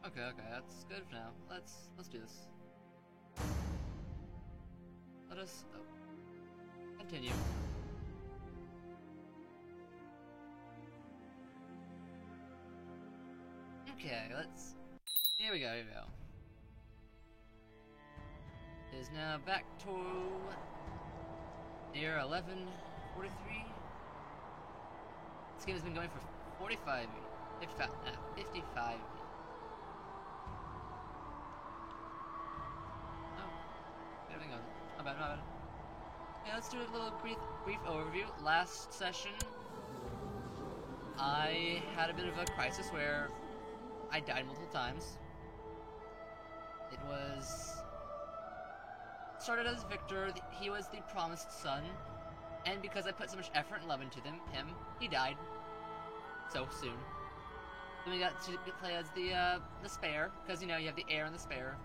Okay, that's good for now. Let's do this. Let us continue. Okay, here we go. It is now back to near 11:43. This game has been going for 55 55. Everything goes. Not bad. Okay, let's do a little brief overview. Last session, I had a bit of a crisis where I died multiple times. It was started as Victor. He was the promised son, and because I put so much effort and love into him, he died so soon. Then we got to play as the spare, because you know you have the heir and the spare,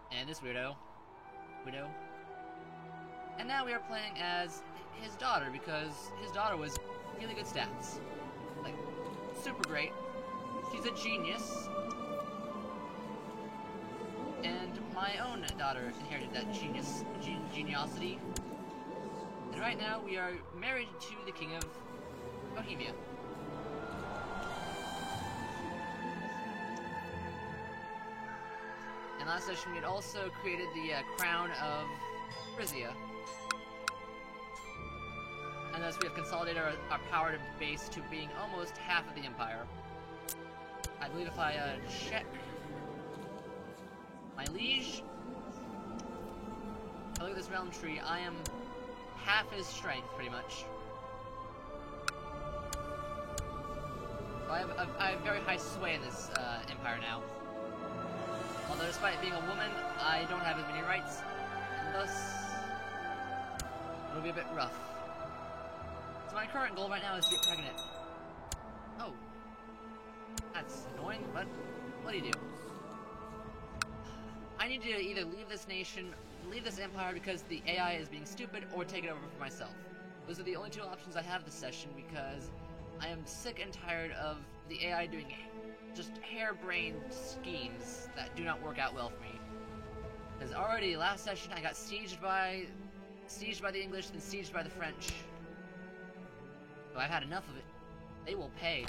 and this widow. And now we are playing as his daughter, because his daughter was really good stats, like super great. She's a genius. And my own daughter inherited that geniosity. And right now we are married to the King of Bohemia. And last session we had also created the Crown of Frisia. And thus we have consolidated our power base to being almost half of the Empire. I believe if I check my liege, I look at this realm tree, I am half his strength, pretty much. So I have very high sway in this empire now. Although despite being a woman, I don't have as many rights, and thus it'll be a bit rough. So my current goal right now is to get pregnant. Oh. That's annoying, but what do you do? I need to either leave this empire because the AI is being stupid, or take it over for myself. Those are the only two options I have this session, because I am sick and tired of the AI doing just harebrained schemes that do not work out well for me. Because already last session I got sieged by the English and sieged by the French. So I've had enough of it. They will pay.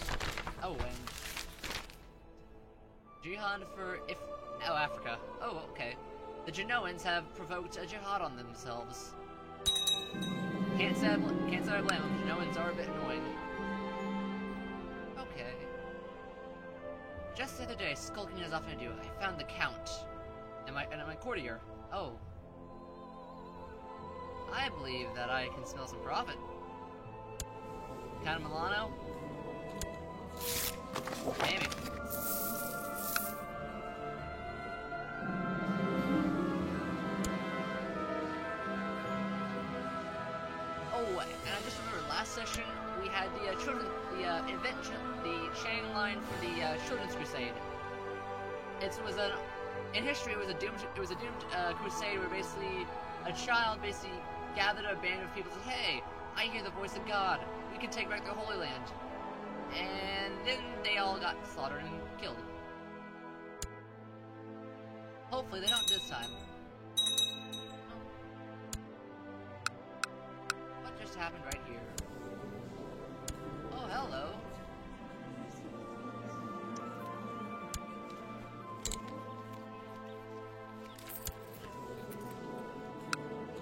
Oh, and jihad for Africa. Oh, okay. The Genoans have provoked a jihad on themselves. Can't say I blame them. Genoans are a bit annoying. Okay. Just the other day, skulking as often I do, I found the Count and my courtier. Oh. I believe that I can smell some profit. Count of Milano? Maybe. Oh, and I just remembered last session we had the chain line for the Children's Crusade. In history it was a doomed crusade where basically a child gathered a band of people and said, "Hey, I hear the voice of God. We can take back their Holy Land." And then they all got slaughtered and killed. Hopefully they don't this time. What just happened right here? Oh, hello.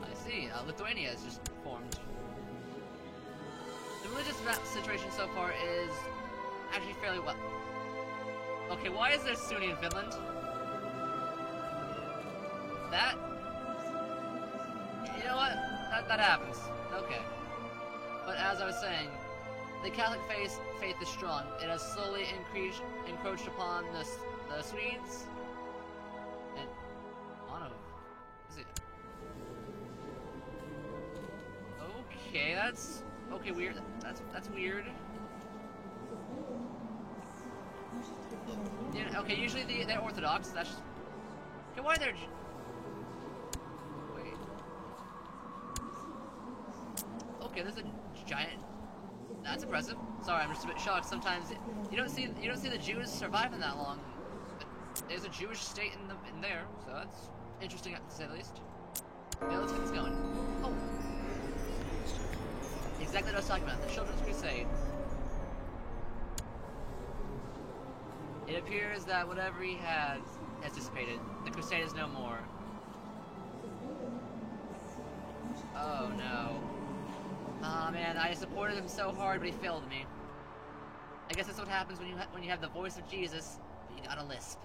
I see. Lithuania has just formed. The religious situation so far is actually fairly well. Okay, why is there Sunni in Finland? That? You know what? That happens. Okay. But as I was saying, the Catholic faith is strong. It has slowly encroached upon the Swedes. And is it? Okay, that's weird. That's weird. Yeah, okay, usually they're Orthodox. That's just... Okay, why are there... Wait. Okay, there's a giant... That's impressive. Sorry, I'm just a bit shocked. Sometimes you don't see the Jews surviving that long is a Jewish state in there, so that's interesting to say the least. Yeah, let's get this going. Oh! Exactly what I was talking about, the Children's Crusade. It appears that whatever he has dissipated. The Crusade is no more. Oh no. Aw man, I supported him so hard, but he failed me. I guess that's what happens when you have the voice of Jesus, but you got a lisp.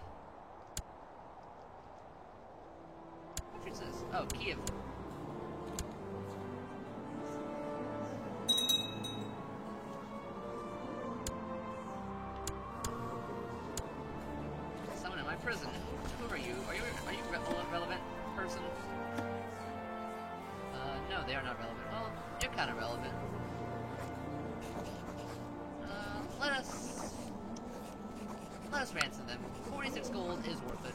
What is this? Oh, Kiev. Someone in my prison. Who are you? Are you a relevant person? No, they are not relevant. Well, you're kind of relevant. Let us ransom them. 46 gold is worth it.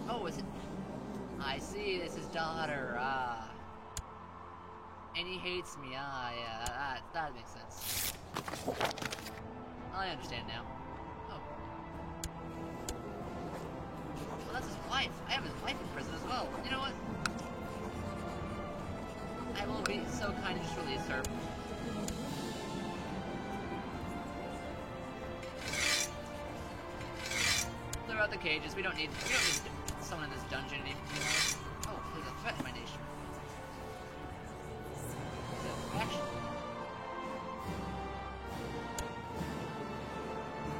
Oh, is it? I see, it's his daughter, and he hates me, yeah, that makes sense. I understand now. Oh. Well, that's his wife. I have his wife in prison as well. You know what? I will be so kind to just release her. Clear out the cages. We don't need someone in this dungeon anymore. Oh, there's a threat in my nation. Action.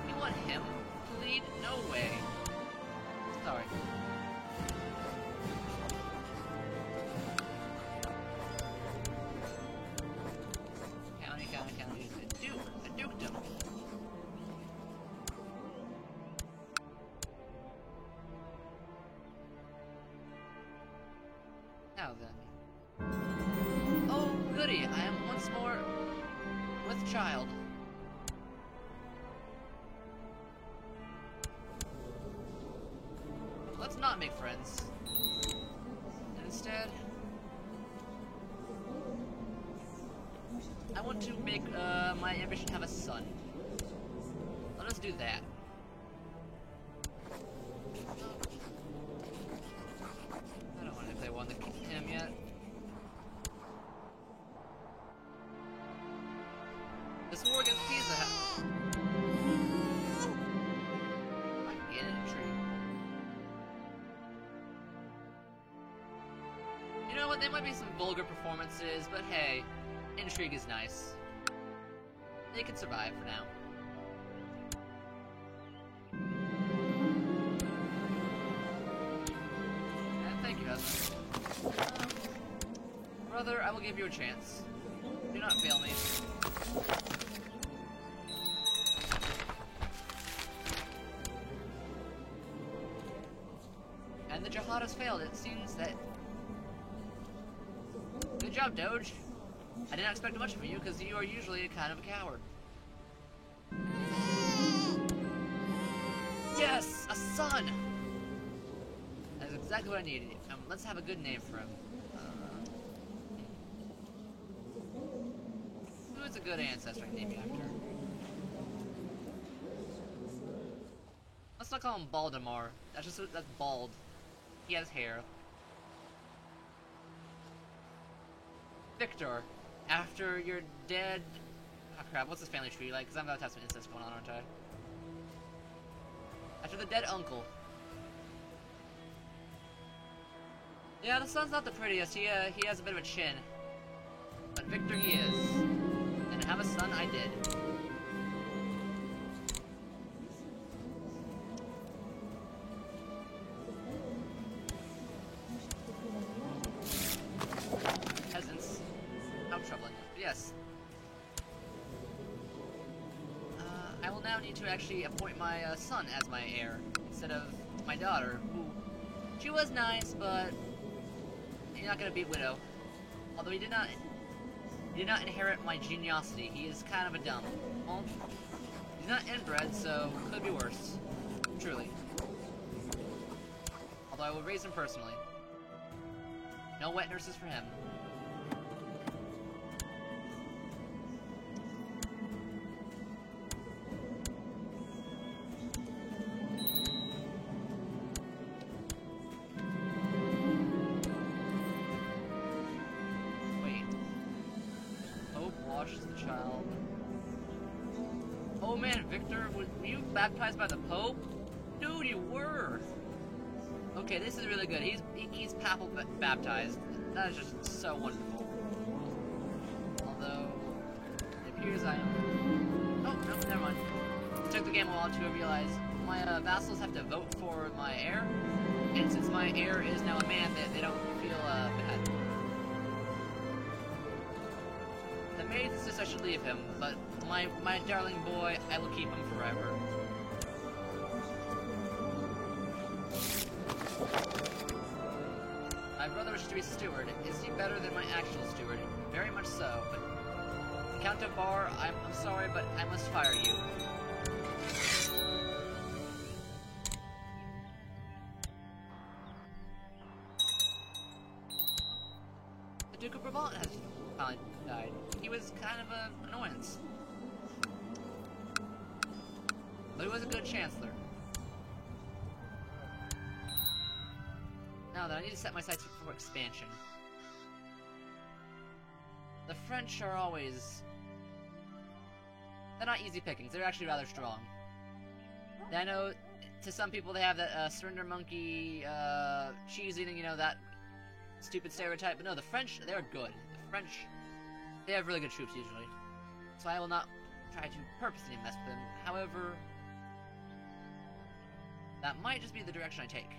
You want him to lead? No way. Sorry. County. A dukedom. Now then. Oh, goody! I am once more with child. Let's not make friends. And instead, I want to make my ambition have a son. Let us do that. I don't want to play one to him yet. This war against Pisa. I can get in a tree. You know what? There might be some vulgar performances, but hey. Intrigue is nice. They can survive for now. And thank you, husband. Brother, I will give you a chance. Do not fail me. And the jihad has failed. It seems that... Good job, Doge. I didn't expect much from you, because you are usually kind of a coward. Yes! A son! That's exactly what I needed. Let's have a good name for him. Who is a good ancestor I can name you after? Let's not call him Baldemar. That's bald. He has hair. Victor. After your dead... Oh crap, what's this family tree like? Because I'm about to have some incest going on, aren't I? After the dead uncle. Yeah, the son's not the prettiest. He has a bit of a chin. But Victor he is. And to have a son, I did. Yes. I will now need to actually appoint my son as my heir, instead of my daughter, who... She was nice, but... You're not gonna be widow. Although he did not inherit my geniosity. He is kind of a dumb. Well, he's not inbred, so could be worse. Truly. Although I will raise him personally. No wet nurses for him. child. Oh man, Victor, were you baptized by the Pope? Dude, you were! Okay, this is really good. He's papal baptized. That is just so wonderful. Although, it appears I am... Oh, no, never mind. It took the game a while to realize my vassals have to vote for my heir, and since my heir is now a man, they don't feel bad. The maid insists I should leave him, but my darling boy, I will keep him forever. My brother wishes to be steward. Is he better than my actual steward? Very much so, but... Count of Bar, I'm sorry, but I must fire you. The Duke of Brabant has finally died. He was kind of an annoyance. But he was a good chancellor. Now then, I need to set my sights for expansion. The French are always... They're not easy pickings, they're actually rather strong. I know, to some people they have that surrender monkey, cheese eating, you know, that stupid stereotype, but no, the French, they're good. The French, they have really good troops usually. So I will not try to purposely mess with them. However, that might just be the direction I take.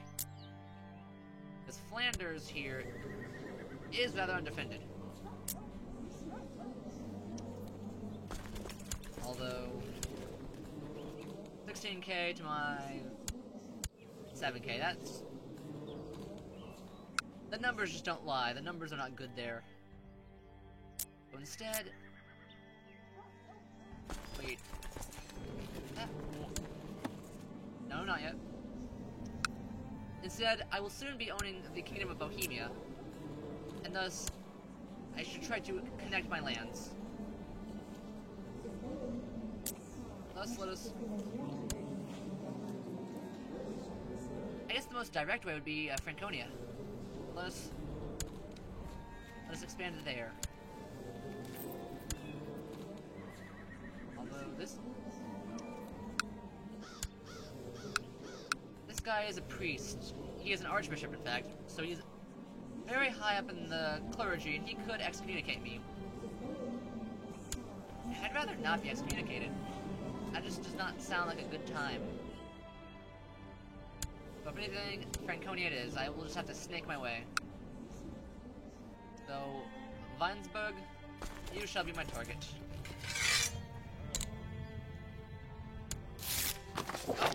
Because Flanders here is rather undefended. Although, 16k to my 7k, that's... The numbers just don't lie, the numbers are not good there. So instead... Wait... No, not yet. Instead, I will soon be owning the Kingdom of Bohemia, and thus, I should try to connect my lands. Thus, let us... I guess the most direct way would be Franconia. Let us expand it there. Although this guy is a priest. He is an archbishop, in fact, so he's very high up in the clergy, and he could excommunicate me. I'd rather not be excommunicated. That just does not sound like a good time. But if anything, Franconia it is. I will just have to snake my way. So, Weinsberg, you shall be my target. Oh.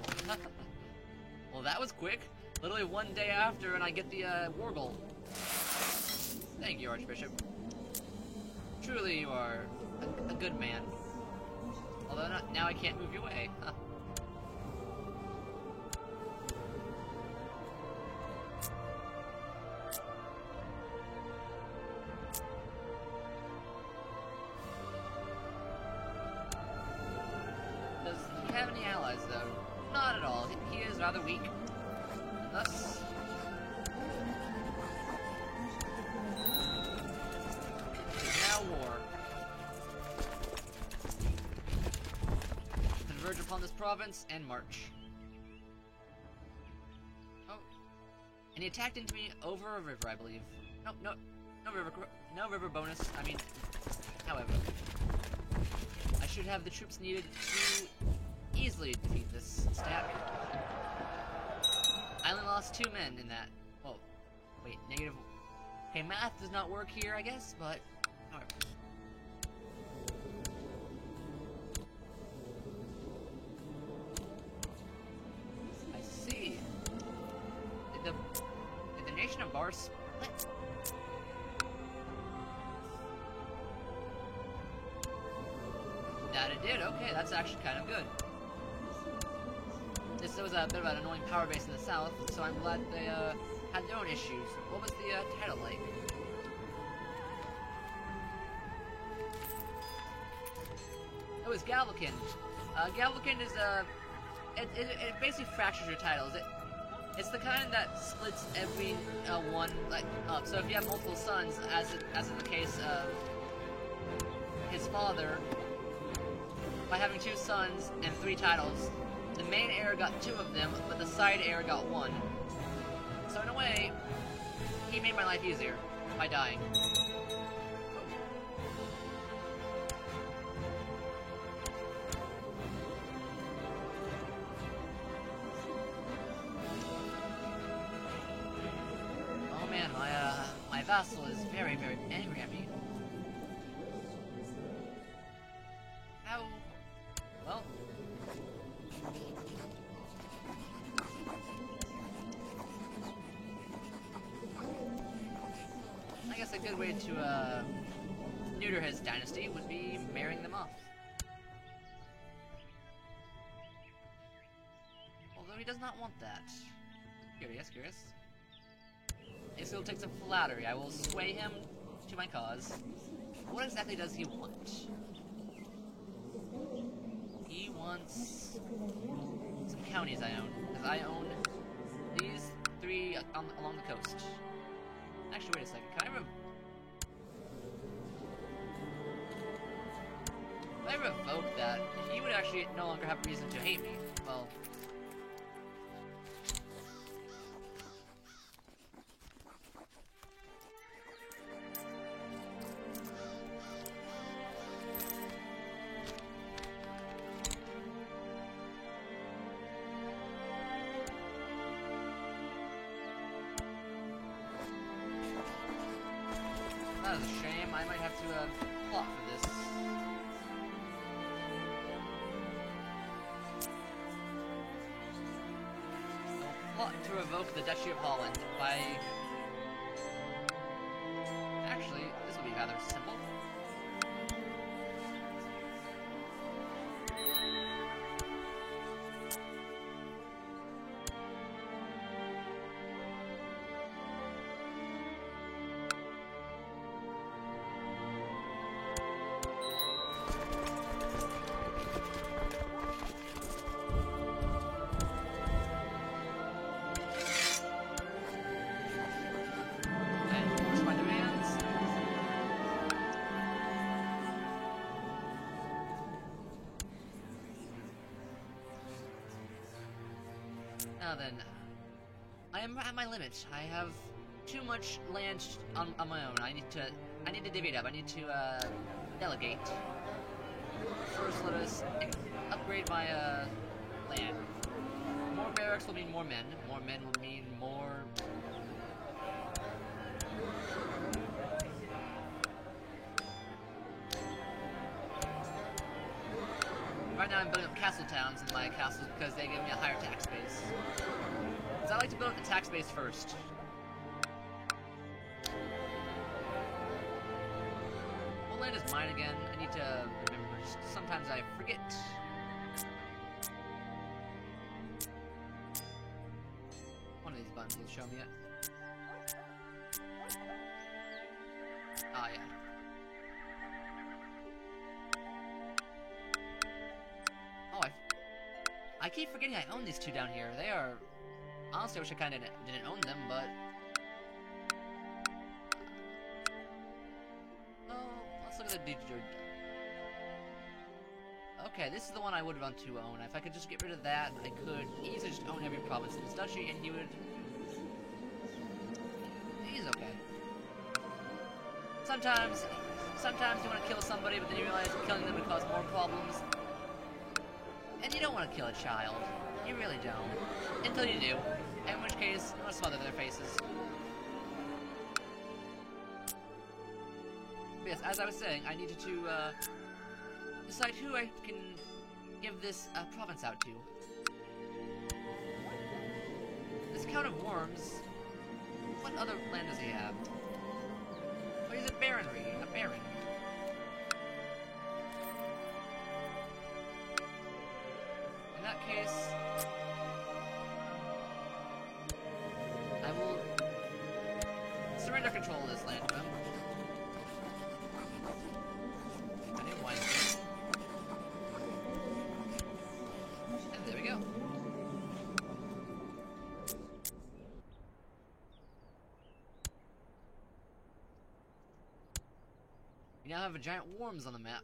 Well, that was quick. Literally one day after, and I get the Wargle. Thank you, Archbishop. Truly, you are a good man. Although now I can't move you away. Huh. Does he have any allies, though? Not at all. He is rather weak. And thus... it is now war. Converge upon this province and march. Oh. And he attacked into me over a river, I believe. No river bonus. I mean, however. I should have the troops needed to easily defeat this stack. I only lost 2 men in that. Oh, wait, negative. Okay, math does not work here, I guess, but however. I see. Did the nation of Bar split? That it did. Okay, that's actually kind of good. This was a bit of an annoying power base in the south, so I'm glad they had their own issues. What was the title like? It was Galvakin. Galvakin is it basically fractures your titles. It's the kind that splits every one up. So if you have multiple sons, as in the case of his father by having 2 sons and 3 titles. The main heir got 2 of them, but the side heir got 1. So in a way, he made my life easier by dying. Oh man, my vassal is very, very angry at me. How? Well. I guess a good way to, neuter his dynasty would be marrying them off. Although he does not want that. Curious, curious. Yes, he'll take some flattery. I will sway him to my cause. What exactly does he want? He wants some counties I own, because I own these 3 along the coast. Actually, wait a second. Can I if I revoke that, he would actually no longer have reason to hate me. Well. That is a shame. I might have to, plot for this. I'll plot to revoke the Duchy of Holland by... Actually, this will be rather simple. Now then, I am at my limit. I have too much land on my own. I need to divvy it up. I need to delegate. First, let us upgrade my land. More barracks will mean more men. More men will mean more. Right now I'm building up castle towns in my castles because they give me a higher tax base. So I like to build up the tax base first. What land is mine again? I need to remember. Sometimes I forget. One of these buttons will show me it. Ah, yeah. I keep forgetting I own these 2 down here. They are... Honestly, I wish I kinda didn't own them, but... Oh, let's look at the... Okay, this is the one I would want to own. If I could just get rid of that, I could easily just own every province in this duchy, and he would... He's okay. Sometimes you want to kill somebody, but then you realize killing them would cause more problems. And you don't want to kill a child. You really don't. Until you do. In which case, you want to smother their faces. But yes, as I was saying, I needed to, decide who I can give this, province out to. This Count of Worms... What other land does he have? Oh, he's a baronry. A baron. In that case, I will surrender control of this land to him. I didn't want to. And there we go. now have a giant worms on the map.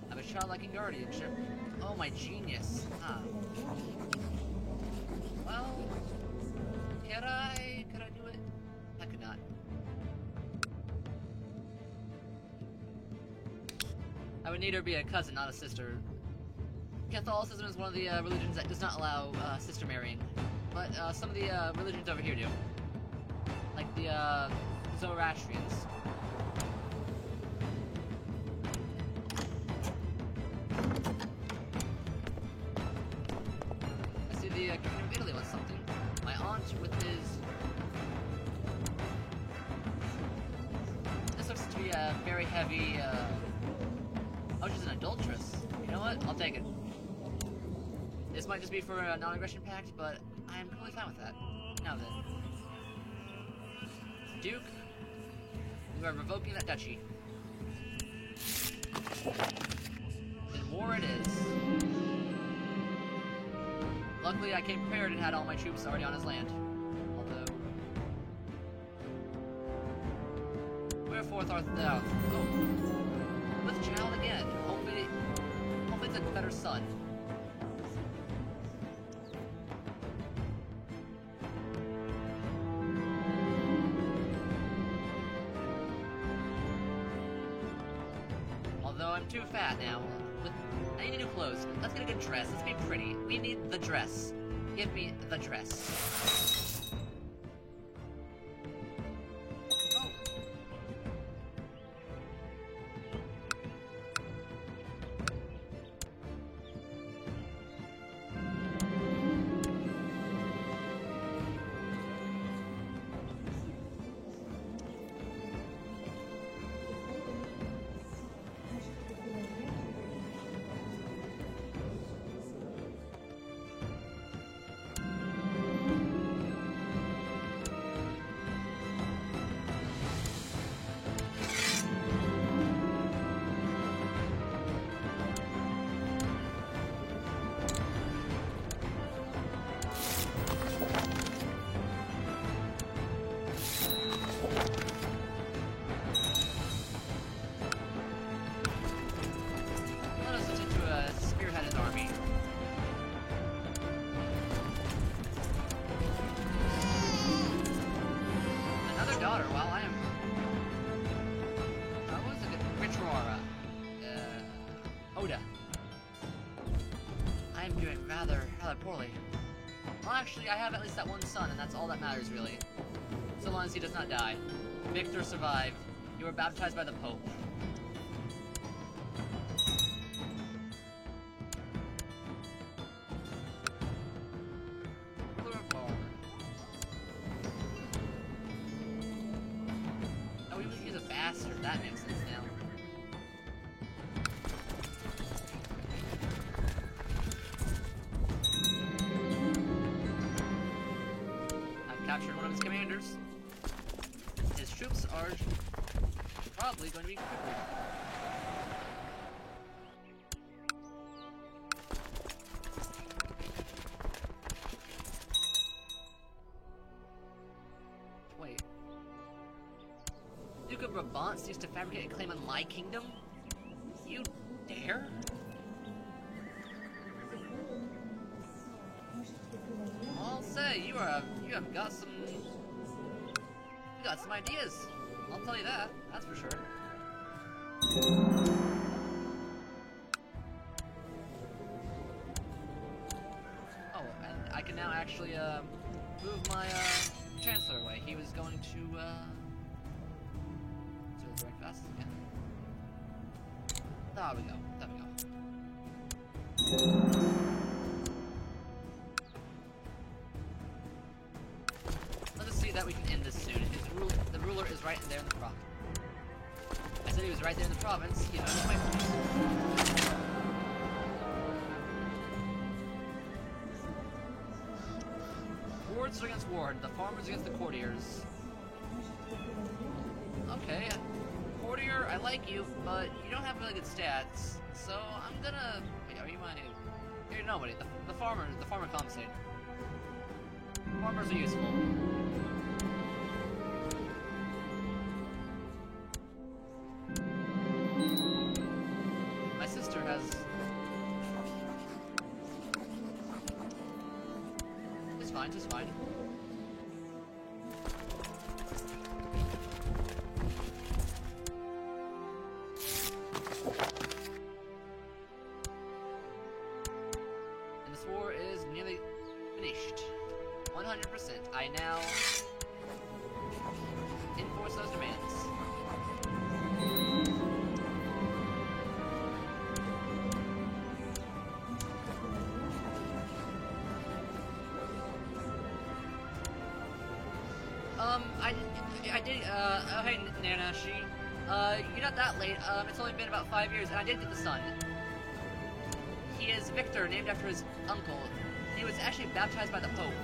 I have a childlike guardianship. Oh, my genius. Ah. Well, could I do it? I could not. I would need her to be a cousin, not a sister. Catholicism is one of the religions that does not allow sister marrying, but some of the religions over here do, like the Zoroastrians. I see the King of Italy wants something. My aunt with his. This looks to be a very heavy. Oh, she's an adulteress. You know what? I'll take it. This might just be for a non-aggression pact, but I am completely fine with that. Now then. Duke, you are revoking that duchy. In war it is. Luckily I came prepared and had all my troops already on his land. Although... Wherefore art thou? Oh. With child again. Hopefully it's a better son. Although I'm too fat now. I need new clothes. Let's get a good dress. Let's be pretty. We need the dress. Give me the dress. Oh. Poorly. Well, actually, I have at least that one son, and that's all that matters, really. So long as he does not die. Victor survived. You were baptized by the Pope. Oh, he's a bastard. That makes sense now. Captured one of his commanders. His troops are probably going to be crippled. Wait. Duke of Brabant seeks to fabricate a claim on my kingdom? You dare? I'll say you have got some ideas. I'll tell you that. That's for sure. Oh, and I can now actually move my chancellor away. He was going to direct fast again. There we go. There we go. That we can end this soon. The ruler is right there in the province. I said he was right there in the province. You know, that's my point. Wards against Ward. The farmers against the courtiers. Okay, courtier, I like you, but you don't have really good stats. So I'm gonna. Wait, are you my? You're nobody. The farmer compensated. Farmers are useful. My sister has... It's fine, it's fine. And this war is nearly finished. 100%. I now enforce those demands. Oh hey, Nanashi. You're not that late. It's only been about 5 years, and I did get the son. He is Victor, named after his uncle. He was actually baptized by the Pope.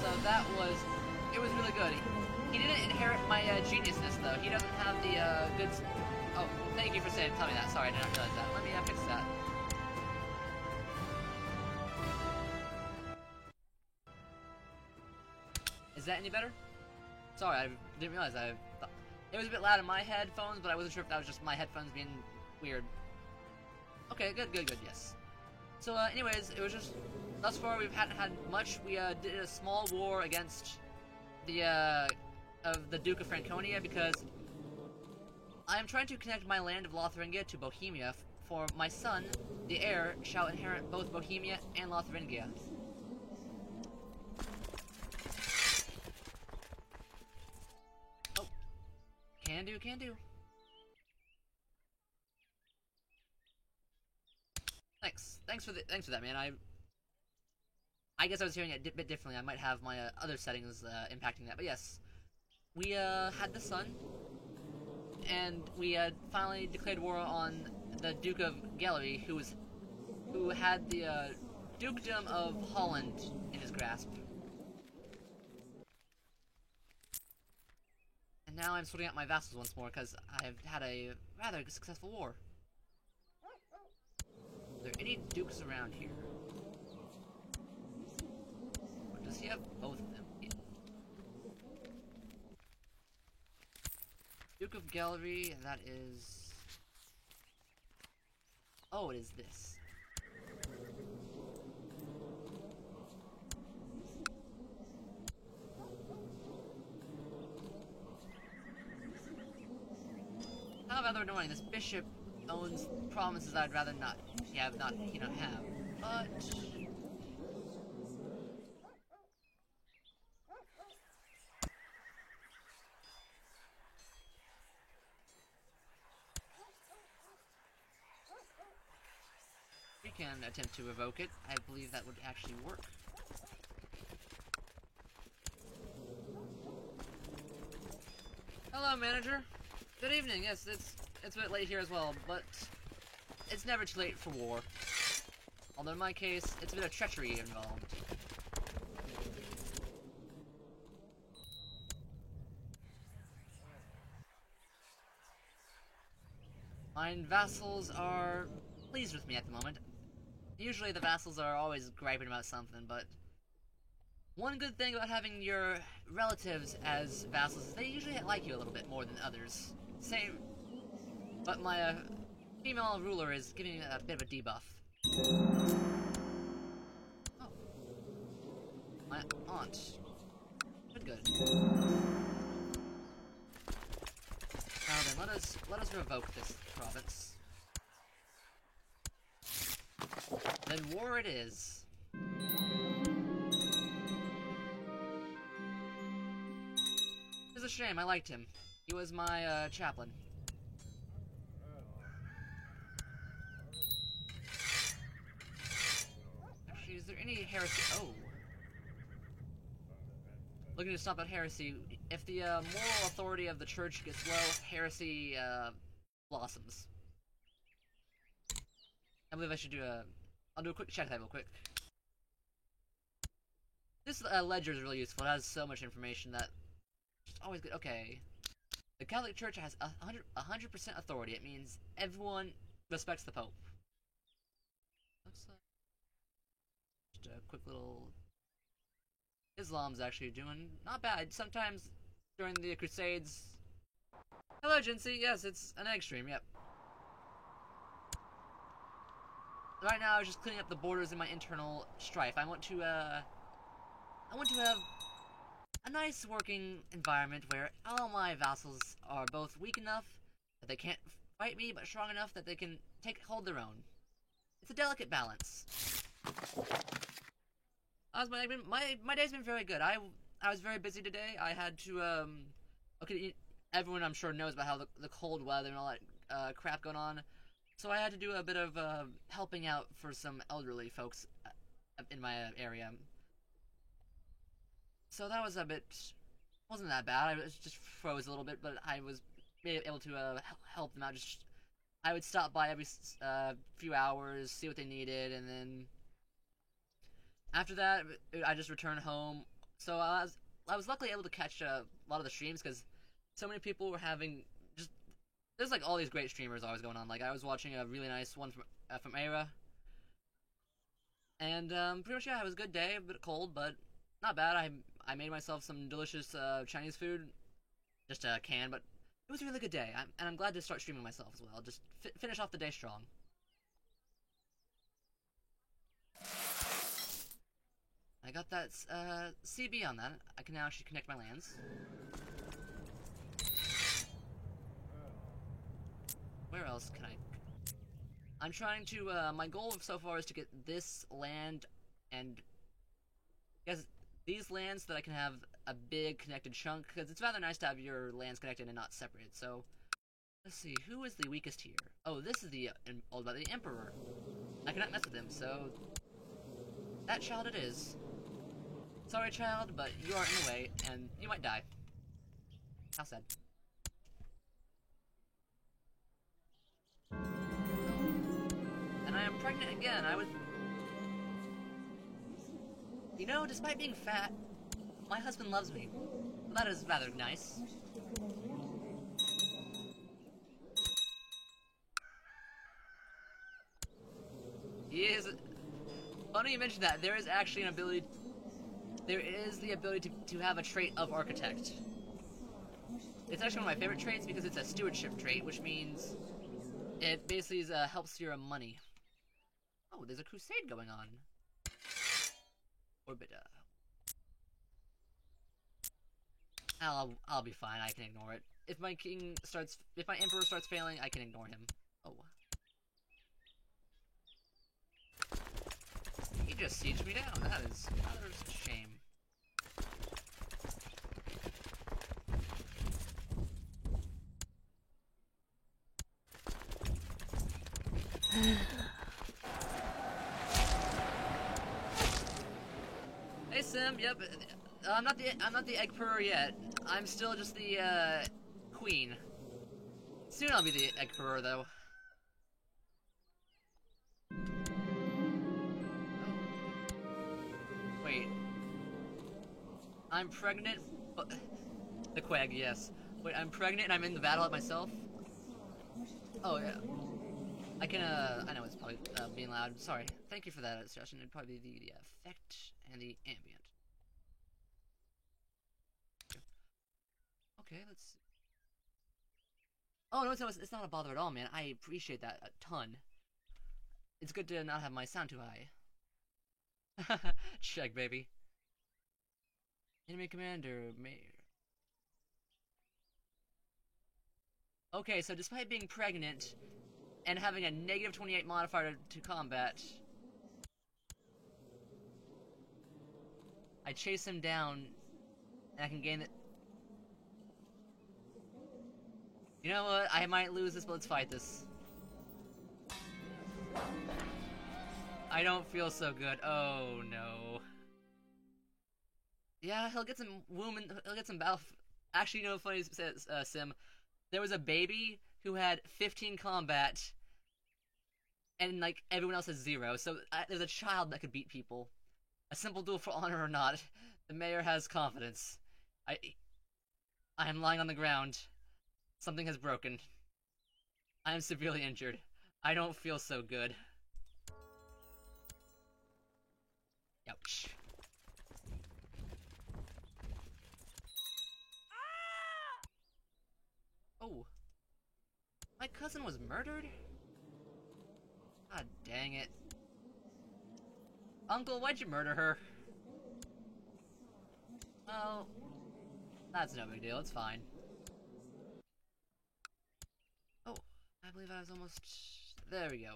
So that was... it was really good. He didn't inherit my geniusness, though. He doesn't have the good... Oh, thank you for telling me that. Sorry, I didn't realize that. Let me fix that. Is that any better? Sorry, I didn't realize it was a bit loud in my headphones, but I wasn't sure if that was just my headphones being weird. Okay, good, yes. So, anyways, it was just... thus far, we hadn't had much. We, did a small war against the, Duke of Franconia, because I am trying to connect my land of Lotharingia to Bohemia, for my son, the heir, shall inherit both Bohemia and Lotharingia. Oh. Can do. Thanks for that, man. I guess I was hearing it a bit differently. I might have my other settings impacting that, but yes, we had the sun, and we finally declared war on the Duke of Gallery, who had the Dukedom of Holland in his grasp. And now I'm sorting out my vassals once more because I've had a rather successful war. Are there any dukes around here? Or does he have both of them? Yeah. Duke of Gallery, that is... oh, it is this. How rather annoying. This bishop owns provinces I'd rather not have, but... we can attempt to revoke it. I believe that would actually work. Hello, manager. Good evening. Yes, it's a bit late here as well, but it's never too late for war. Although in my case, it's a bit of treachery involved. My vassals are pleased with me at the moment. Usually the vassals are always griping about something, but one good thing about having your relatives as vassals is they usually like you a little bit more than others. Same, but my female ruler is giving me a bit of a debuff. Oh, my aunt. Good. Now then, let us revoke this province. Then war it is. It's a shame. I liked him. He was my chaplain. Actually, is there any heresy? Oh. Looking to stop that heresy. If the moral authority of the church gets low, heresy blossoms. I believe I should do I'll do a quick check that real quick. This ledger is really useful. It has so much information that it's always good. Okay. The Catholic Church has 100% authority. It means everyone respects the Pope. Looks like just a quick little Islam's actually doing not bad. Sometimes during the Crusades. Hello, Jinsey. Yes, it's an egg stream. Yep. Right now, I was just cleaning up the borders in my internal strife. I want to have a nice working environment where all my vassals are both weak enough that they can't fight me, but strong enough that they can hold their own. It's a delicate balance. My day's been very good. I was very busy today. I had to okay, everyone I'm sure knows about how the cold weather and all that crap going on. So I had to do a bit of helping out for some elderly folks in my area. So that was wasn't that bad. I just froze a little bit, but I was able to help them out. I would stop by every few hours, see what they needed, and then after that, I just returned home. So I was luckily able to catch a lot of the streams because so many people were having there's like all these great streamers always going on. Like I was watching a really nice one from Era, and pretty much yeah, it was a good day. A bit cold, but not bad. I made myself some delicious Chinese food, just a can, but it was a really good day. And I'm glad to start streaming myself as well. Just finish off the day strong. I got that CB on that. I can now actually connect my lands. Where else can I? I'm trying to, my goal so far is to get this land and, yes, these lands so that I can have a big connected chunk, because it's rather nice to have your lands connected and not separated. So, let's see, who is the weakest here? Oh, this is the Emperor. I cannot mess with him, so that child it is. Sorry, child, but you are in the way, and you might die. How sad. And I am pregnant again. You know, despite being fat, my husband loves me. That is rather nice. He is... Funny you mentioned that. There is actually an ability... There is the ability to have a trait of Architect. It's actually one of my favorite traits because it's a stewardship trait, which means it basically helps your money. Oh, there's a crusade going on. Orbita. I'll be fine. I can ignore it. If my emperor starts failing, I can ignore him. Oh. He just sieged me down. That is a shame. Hey Sim, yep. I'm not the Emperor yet. I'm still just the queen. Soon I'll be the Emperor though. Wait. I'm pregnant, but the Quag, yes. Wait, I'm pregnant and I'm in the battle at myself? Oh yeah. I can, I know it's probably being loud. Sorry. Thank you for that suggestion. It'd probably be the effect and the ambient. Okay, let's see. Oh, no, it's not a bother at all, man. I appreciate that a ton. It's good to not have my sound too high. Check, baby. Enemy commander, mayor. Okay, so despite being pregnant and having a negative 28 modifier to combat, I chase him down, and I can gain it. You know what? I might lose this, but let's fight this. I don't feel so good. Oh no. Yeah, he'll get some he'll get some battle. Actually, you know, funny Sim. There was a baby who had 15 combat, and like everyone else has 0. So there's a child that could beat people. A simple duel for honor or not, the mayor has confidence. I am lying on the ground. Something has broken. I am severely injured. I don't feel so good. Ouch. Oh. My cousin was murdered? God dang it. Uncle, why'd you murder her? Well, that's no big deal, it's fine. Oh, I believe I was almost... There we go.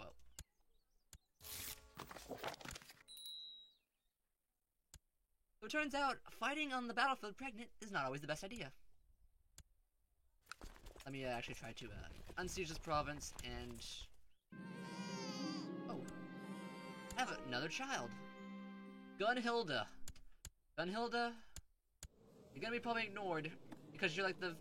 So it turns out, fighting on the battlefield pregnant is not always the best idea. Let me actually try to unsiege this province and... Oh. I have another child. Gunhilda. Gunhilda, you're gonna be probably ignored because you're like the...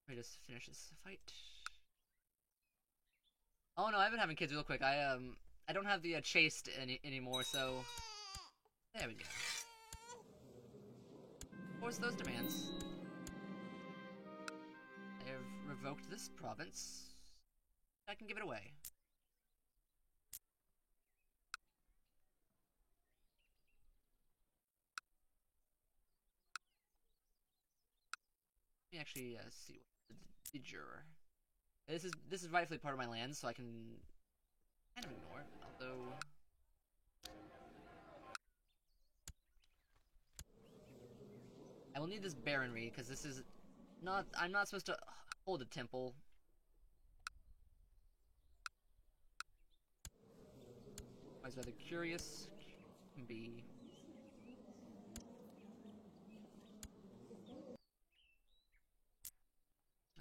Let me just finish this fight. Oh no, I've been having kids real quick. I don't have the chaste anymore, so there we go. Force those demands. I have revoked this province. I can give it away. Let me actually see what the juror. This is rightfully part of my land, so I can kind of ignore it. Although I will need this baronry because this is not. I'm not supposed to hold a temple. I was rather curious. Can be.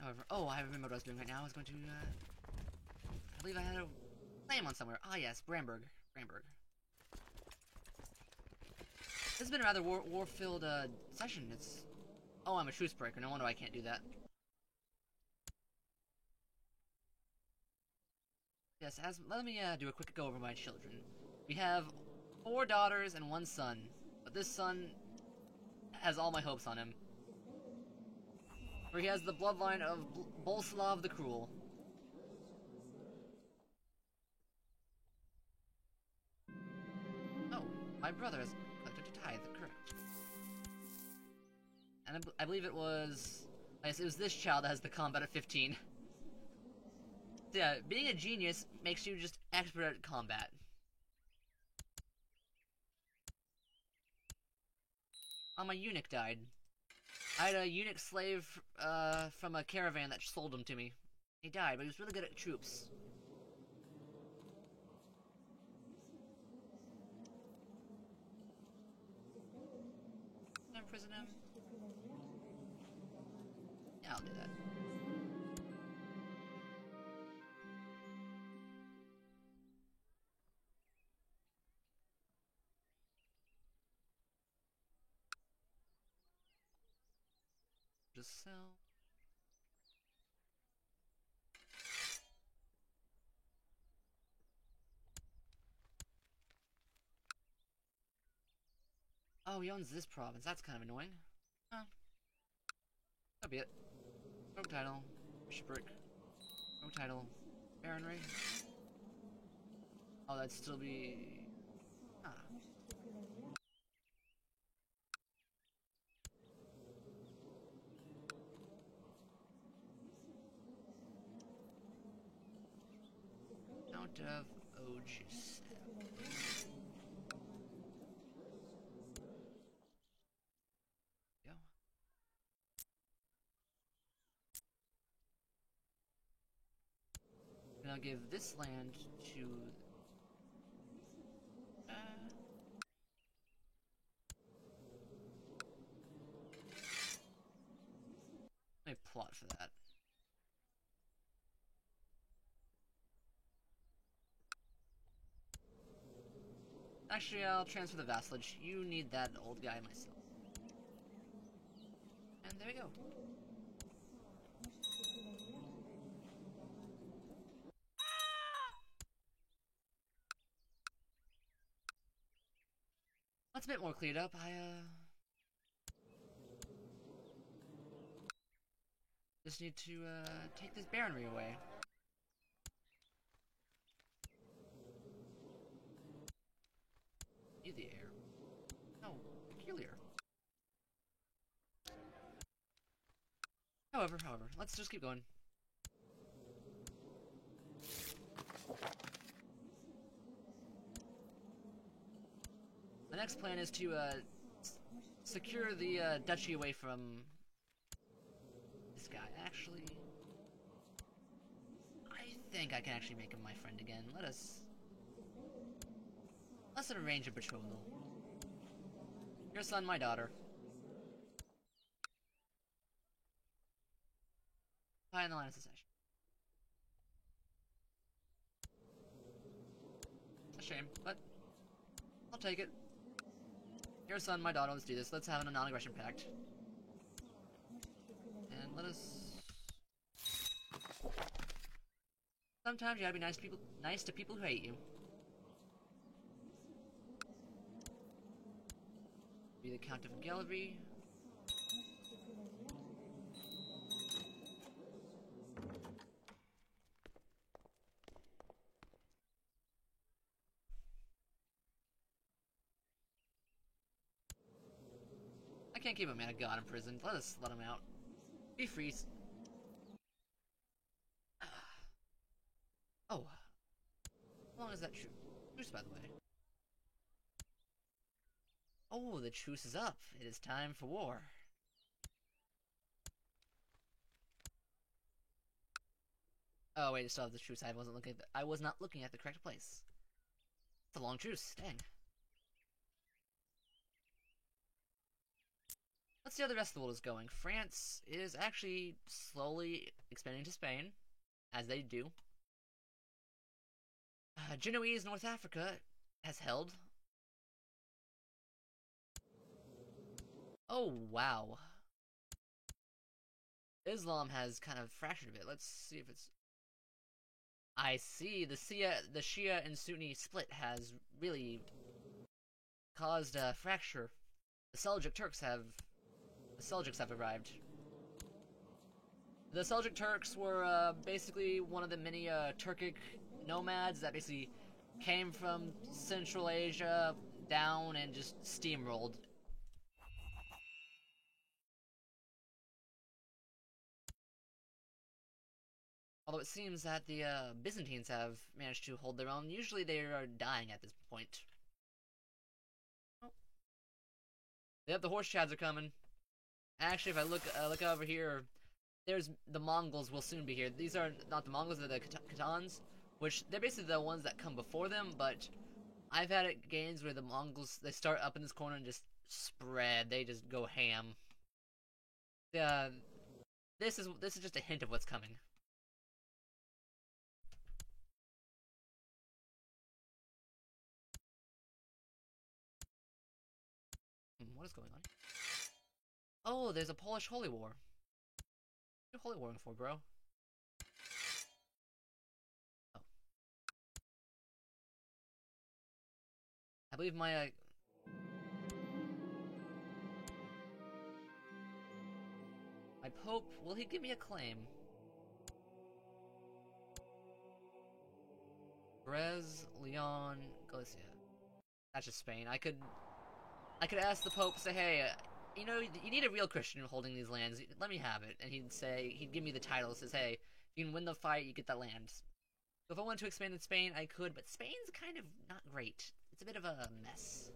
However, oh, I remember what I was doing right now. I was going to, I believe I had a claim on somewhere. Ah, yes, Bramberg. Bramberg. This has been a rather war-filled, session. It's... Oh, I'm a truce breaker. No wonder I can't do that. Yes, let me, do a quick go over my children. We have 4 daughters and 1 son. But this son has all my hopes on him. For he has the bloodline of Bolslav the Cruel. Oh, my brother has collected a tithe, correct. And I believe it was... Yes, it was this child that has the combat at 15. So yeah, being a genius makes you just expert at combat. Oh, my eunuch died. I had a eunuch slave from a caravan that sold him to me. He died, but he was really good at troops. Imprison him? Yeah, I'll do that. Just sell. Oh, he owns this province. That's kind of annoying. Oh. That'll be it. Rogue title. Bishopric. Rogue title. Baronry. Oh, that'd still be... Ah. Count of Ogus. And I'll give this land to... Let me plot for that. Actually, I'll transfer the vassalage. You need that old guy myself. And there we go. That's a bit more cleared up. I just need to take this baronry away. the air. How peculiar. However, let's just keep going. The next plan is to secure the duchy away from this guy. Actually, I think I can actually make him my friend again. Let's arrange a betrothal. Your son, my daughter. High in the line of succession. A shame, but I'll take it. Your son, my daughter, let's do this. Let's have a non-aggression pact. And let us... Sometimes you gotta be nice to people who hate you. Be the Count of Gallery. I can't keep a man of God in prison. Let us let him out. Be free. Oh. How long is that truce, by the way? Oh, the truce is up. It is time for war. Oh wait, I still have the truce. I was not looking at the correct place. It's a long truce. Dang. Let's see how the rest of the world is going. France is actually slowly expanding to Spain, as they do. Genoese North Africa has held. Oh, wow. Islam has kind of fractured a bit. Let's see if it's... I see. The Shia and Sunni split has really caused a fracture. The Seljuk have arrived. The Seljuk Turks were basically one of the many Turkic nomads that basically came from Central Asia down and just steamrolled. Although it seems that the Byzantines have managed to hold their own. Usually they are dying at this point. Oh. Yep, the horse chads are coming. Actually, if I look over here, there's the Mongols will soon be here. These are not the Mongols, they're the Khatans, which they're basically the ones that come before them, but I've had it games where the Mongols, they start up in this corner and just spread. They just go ham. This is just a hint of what's coming. What is going on? Oh, there's a Polish Holy War. What are you holy warring for, bro? Oh. I believe my, my Pope, will he give me a claim? Brez, Leon, Galicia. That's just Spain. I could ask the Pope, say, hey, you know, you need a real Christian holding these lands. Let me have it. And he'd give me the title. Says, hey, if you can win the fight, you get that land. So if I wanted to expand in Spain, I could, but Spain's kind of not great. It's a bit of a mess.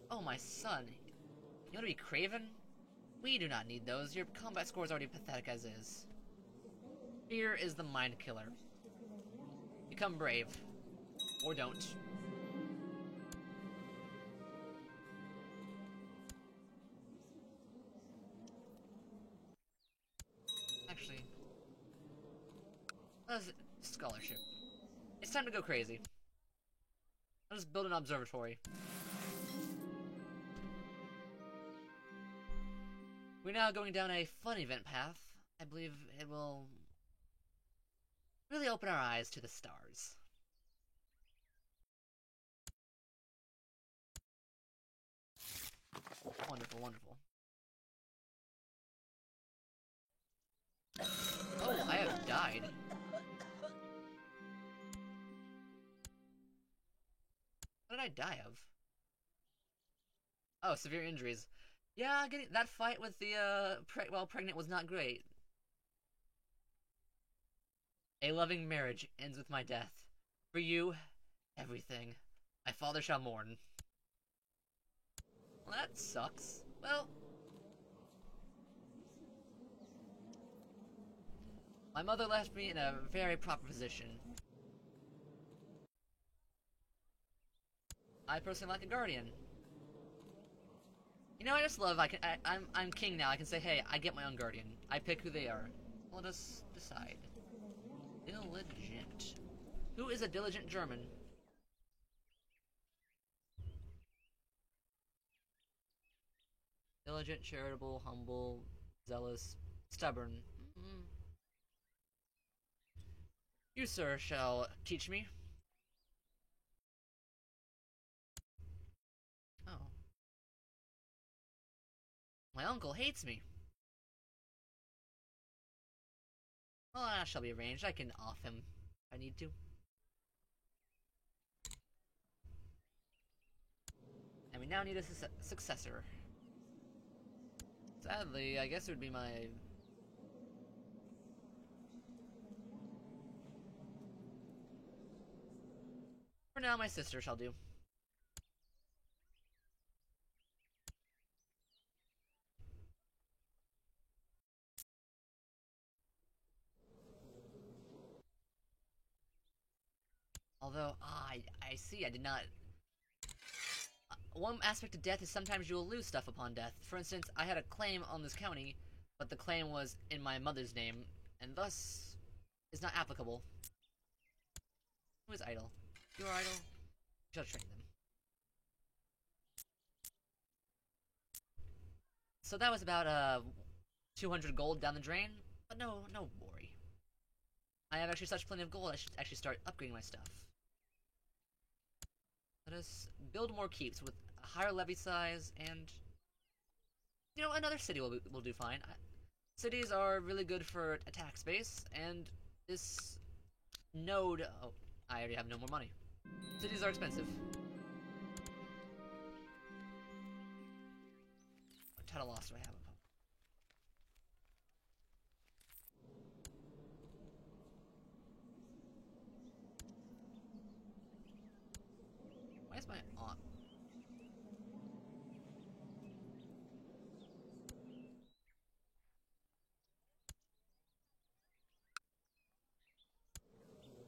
Oh, my son. You want to be Craven? We do not need those. Your combat score is already pathetic as is. Fear is the mind killer. Become brave. Or don't. Actually, scholarship. It's time to go crazy. I'll just build an observatory. We're now going down a fun event path. I believe it will really open our eyes to the stars. Wonderful, wonderful. Oh, I have died. What did I die of? Oh, severe injuries. Yeah, getting that fight with the while pregnant was not great. A loving marriage ends with my death. For you, everything. My father shall mourn. Well, that sucks. Well, my mother left me in a very proper position. I personally like a guardian. You know, I just love I'm king now. I can say, hey, I get my own guardian. I pick who they are. Let us decide. Diligent. Who is a diligent German? Diligent, charitable, humble, zealous, stubborn. You, sir, shall teach me. Oh. My uncle hates me. Well, that shall be arranged. I can off him if I need to. And we now need a successor. Sadly, I guess it would be my... For now, my sister shall do. Although, I see, I did not... One aspect of death is sometimes you will lose stuff upon death. For instance, I had a claim on this county, but the claim was in my mother's name, and thus is not applicable. Who is idle? You are idle? You shall train them. So that was about 200 gold down the drain, but no worry. I have actually such plenty of gold, I should actually start upgrading my stuff. Let us build more keeps with a higher levy size, and you know, another city will do fine. Cities are really good for attack space, and this node... Oh, I already have no more money. Cities are expensive. What total loss do I have? Why is my aunt...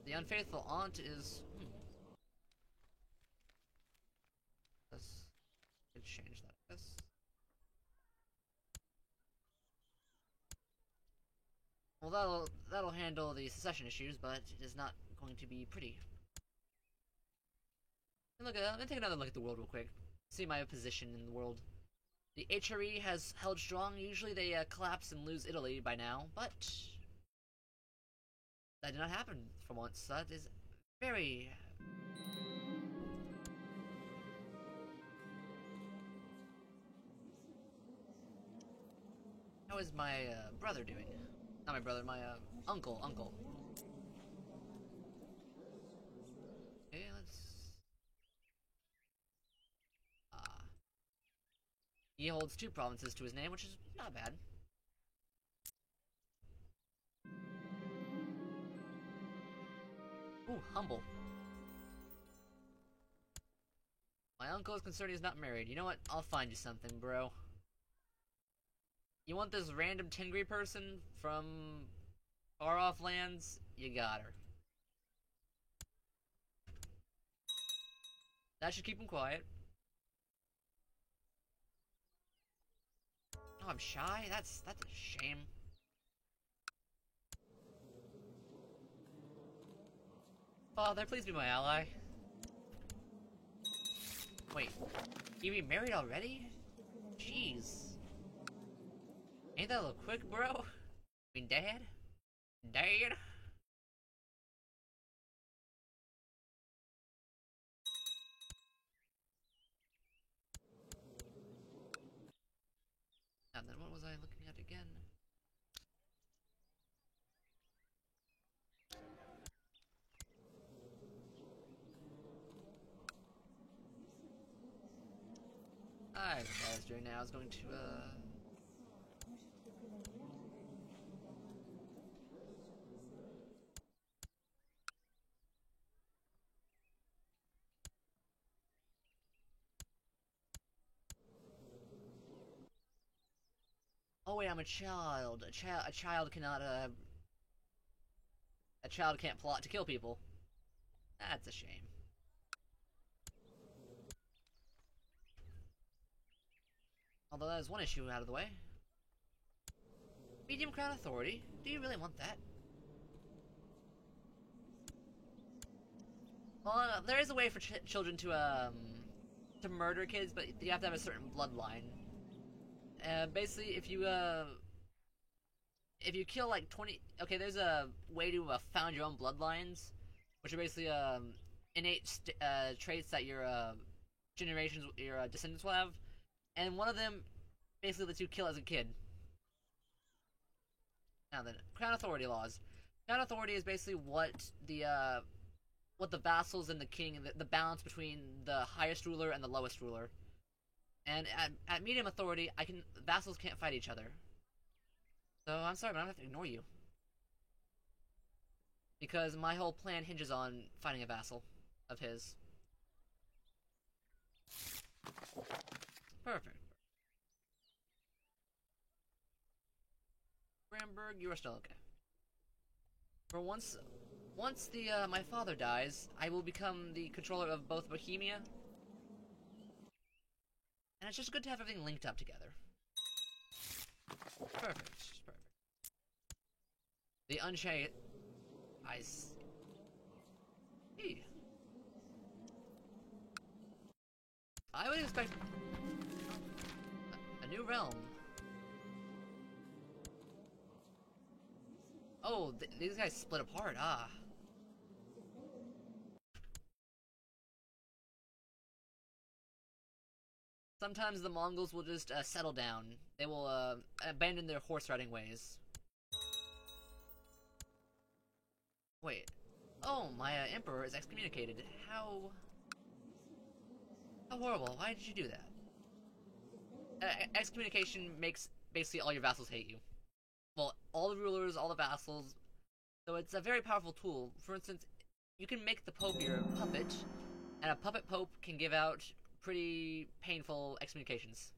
The unfaithful aunt is... Let's change that. Well, that'll handle the secession issues, but it is not going to be pretty. Let me take another look at the world real quick. See my position in the world. The HRE has held strong. Usually they collapse and lose Italy by now, but that did not happen for once. That is very... How is my brother doing? Not my brother, my uncle. Okay, let's... He holds 2 provinces to his name, which is not bad. Ooh, humble. My uncle is concerned he's not married. You know what? I'll find you something, bro. You want this random Tingri person from far-off lands? You got her. That should keep him quiet. Oh, I'm shy? That's a shame. Father, please be my ally. Wait, you be married already? Jeez. Ain't that a little quick, bro? I mean, Dad? Dad? And then what was I looking at again? what I was doing now. I was going to, Oh wait, I'm a child. A child cannot, A child can't plot to kill people. That's a shame. Although that is one issue out of the way. Medium Crown Authority? Do you really want that? Well, there is a way for children to murder kids, but you have to have a certain bloodline. Basically, if you kill like 20, okay, there's a way to found your own bloodlines, which are basically innate traits that your generations, your descendants will have, and one of them basically lets you kill as a kid. Now then, Crown Authority laws. Crown Authority is basically what the vassals and the king, the balance between the highest ruler and the lowest ruler. And at medium authority, vassals can't fight each other. So I'm sorry, but I'm gonna have to ignore you. Because my whole plan hinges on finding a vassal of his. Perfect. Bramberg, you are still okay. For once my father dies, I will become the controller of both Bohemia. And it's just good to have everything linked up together. Perfect. The Unchained... I see. I would expect... a new realm. Oh, these guys split apart, ah. Sometimes the Mongols will just settle down. They will abandon their horse riding ways. Wait. Oh, my emperor is excommunicated. How horrible. Why did you do that? Excommunication makes basically all your vassals hate you. Well, all the rulers, all the vassals. So it's a very powerful tool. For instance, you can make the Pope your puppet, and a puppet Pope can give out pretty painful excommunications.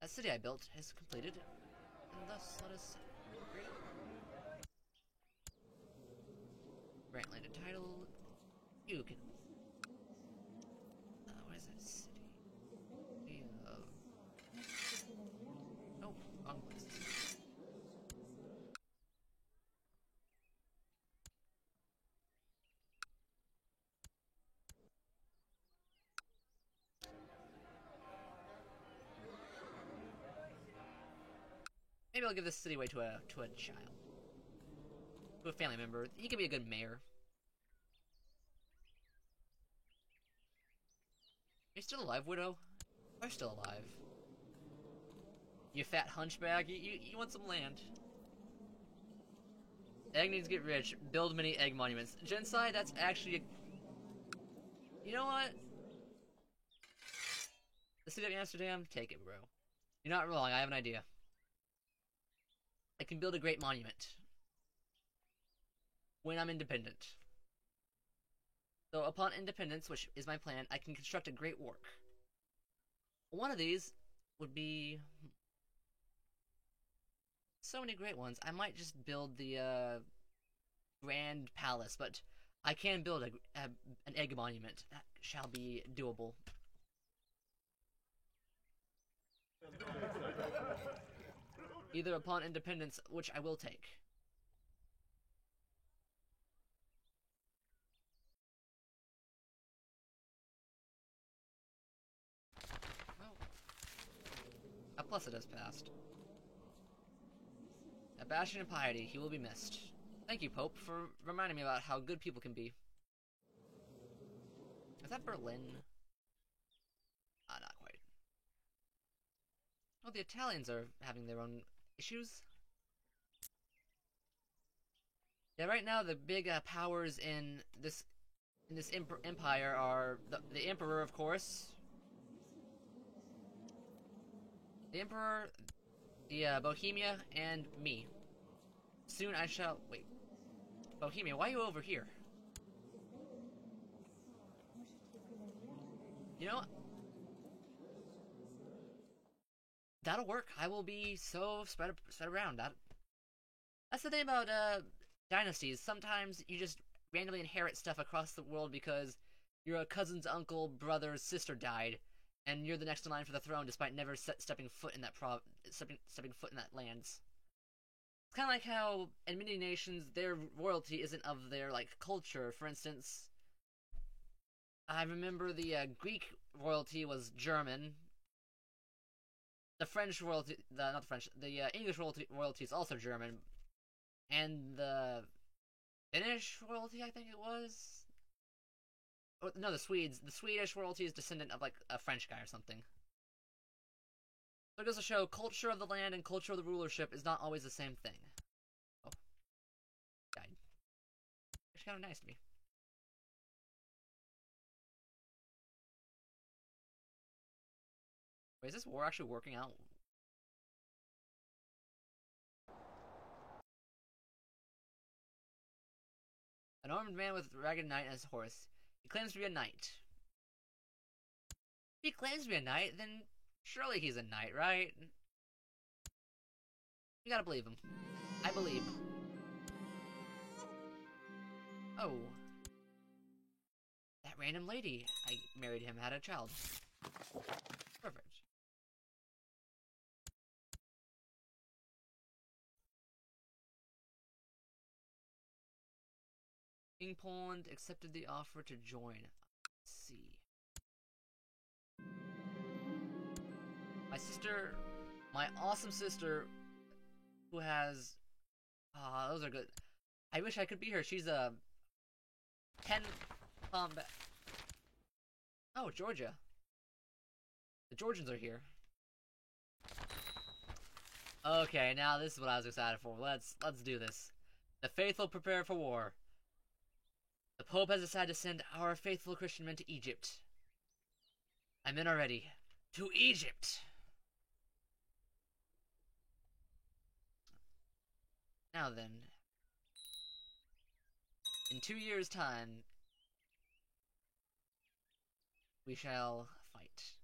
A city I built is completed, and thus let us grant land and title. You can. What is that city? Oh, wrong place. Maybe I'll give this city away to a child. To a family member. He could be a good mayor. Are you still alive, widow? You're still alive. You fat hunchback, you want some land. Egg needs to get rich. Build many egg monuments. Genocide, that's actually You know what? The city of Amsterdam? Take it, bro. You're not wrong, I have an idea. I can build a great monument. When I'm independent. So upon independence, which is my plan, I can construct a great work. One of these would be... so many great ones. I might just build the Grand Palace, but I can build an egg monument. That shall be doable. Either upon independence, which I will take. A Placid has passed. A bastion of piety, he will be missed. Thank you, Pope, for reminding me about how good people can be. Is that Berlin? Not quite. Oh, the Italians are having their own issues. Yeah, right now the big powers in this in this empire are the Emperor, of course, the Emperor, the Bohemia, and me. Soon I shall wait. Bohemia, why are you over here? You know, that'll work. I will be so spread around. That's the thing about dynasties. Sometimes you just randomly inherit stuff across the world because your cousin's uncle, brother, sister died, and you're the next in line for the throne, despite never stepping foot in that stepping foot in that lands. It's kind of like how in many nations their royalty isn't of their like culture. For instance, I remember the Greek royalty was German. The French royalty, not the French, the English royalty is also German, and the Finnish royalty, I think it was. Oh, no, the Swedes. The Swedish royalty is descendant of like a French guy or something. So it goes to show culture of the land and culture of the rulership is not always the same thing. Oh, died. It's kind of nice to me. Wait, is this war actually working out? An armed man with a ragged knight and his horse. He claims to be a knight. If he claims to be a knight, then surely he's a knight, right? You gotta believe him. I believe. Oh. That random lady. I married him, had a child. Perfect. King Poland accepted the offer to join. Let's see. My sister, my awesome sister, who has, those are good. I wish I could be her. She's a 10 combat. Oh, Georgia. The Georgians are here. Okay, now this is what I was excited for. Let's do this. The faithful prepare for war. The Pope has decided to send our faithful Christian men to Egypt. My men are ready. To Egypt! Now then. In 2 years' time, we shall fight.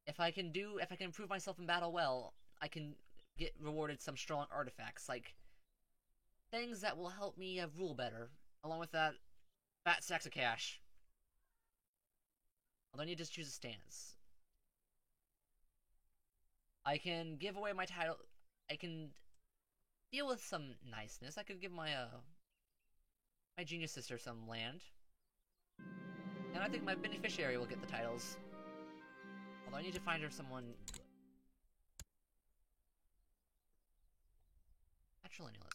If I can improve myself in battle well, I can get rewarded some strong artifacts, like things that will help me rule better, along with that fat stacks of cash. Although I need to choose a stance. I can give away my title. I can deal with some niceness. I could give my my genius sister some land. And I think my beneficiary will get the titles. Although I need to find her someone good. Matrilineal as well.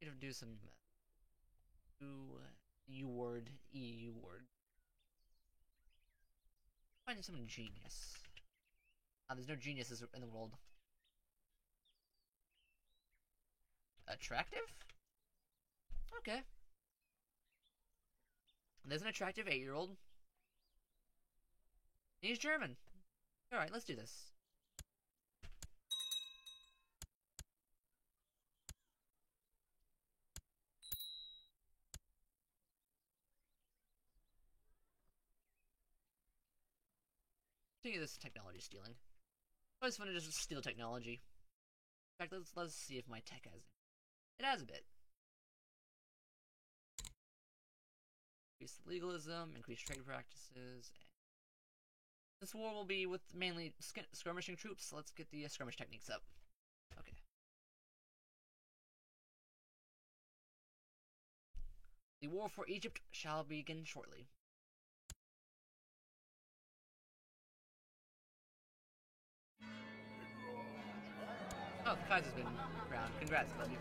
Need to do some U word, EU word. Finding someone genius. There's no geniuses in the world. Attractive? Okay. There's an attractive 8-year-old. He's German. Alright, let's do this. Continue this technology stealing. I just want to just steal technology. In fact, let's see if my tech has it. It has a bit. Increase legalism, increase trade practices. This war will be with mainly skirmishing troops. So let's get the skirmish techniques up. Okay. The war for Egypt shall begin shortly. Oh, the Kaiser's been crowned. Congrats, buddy.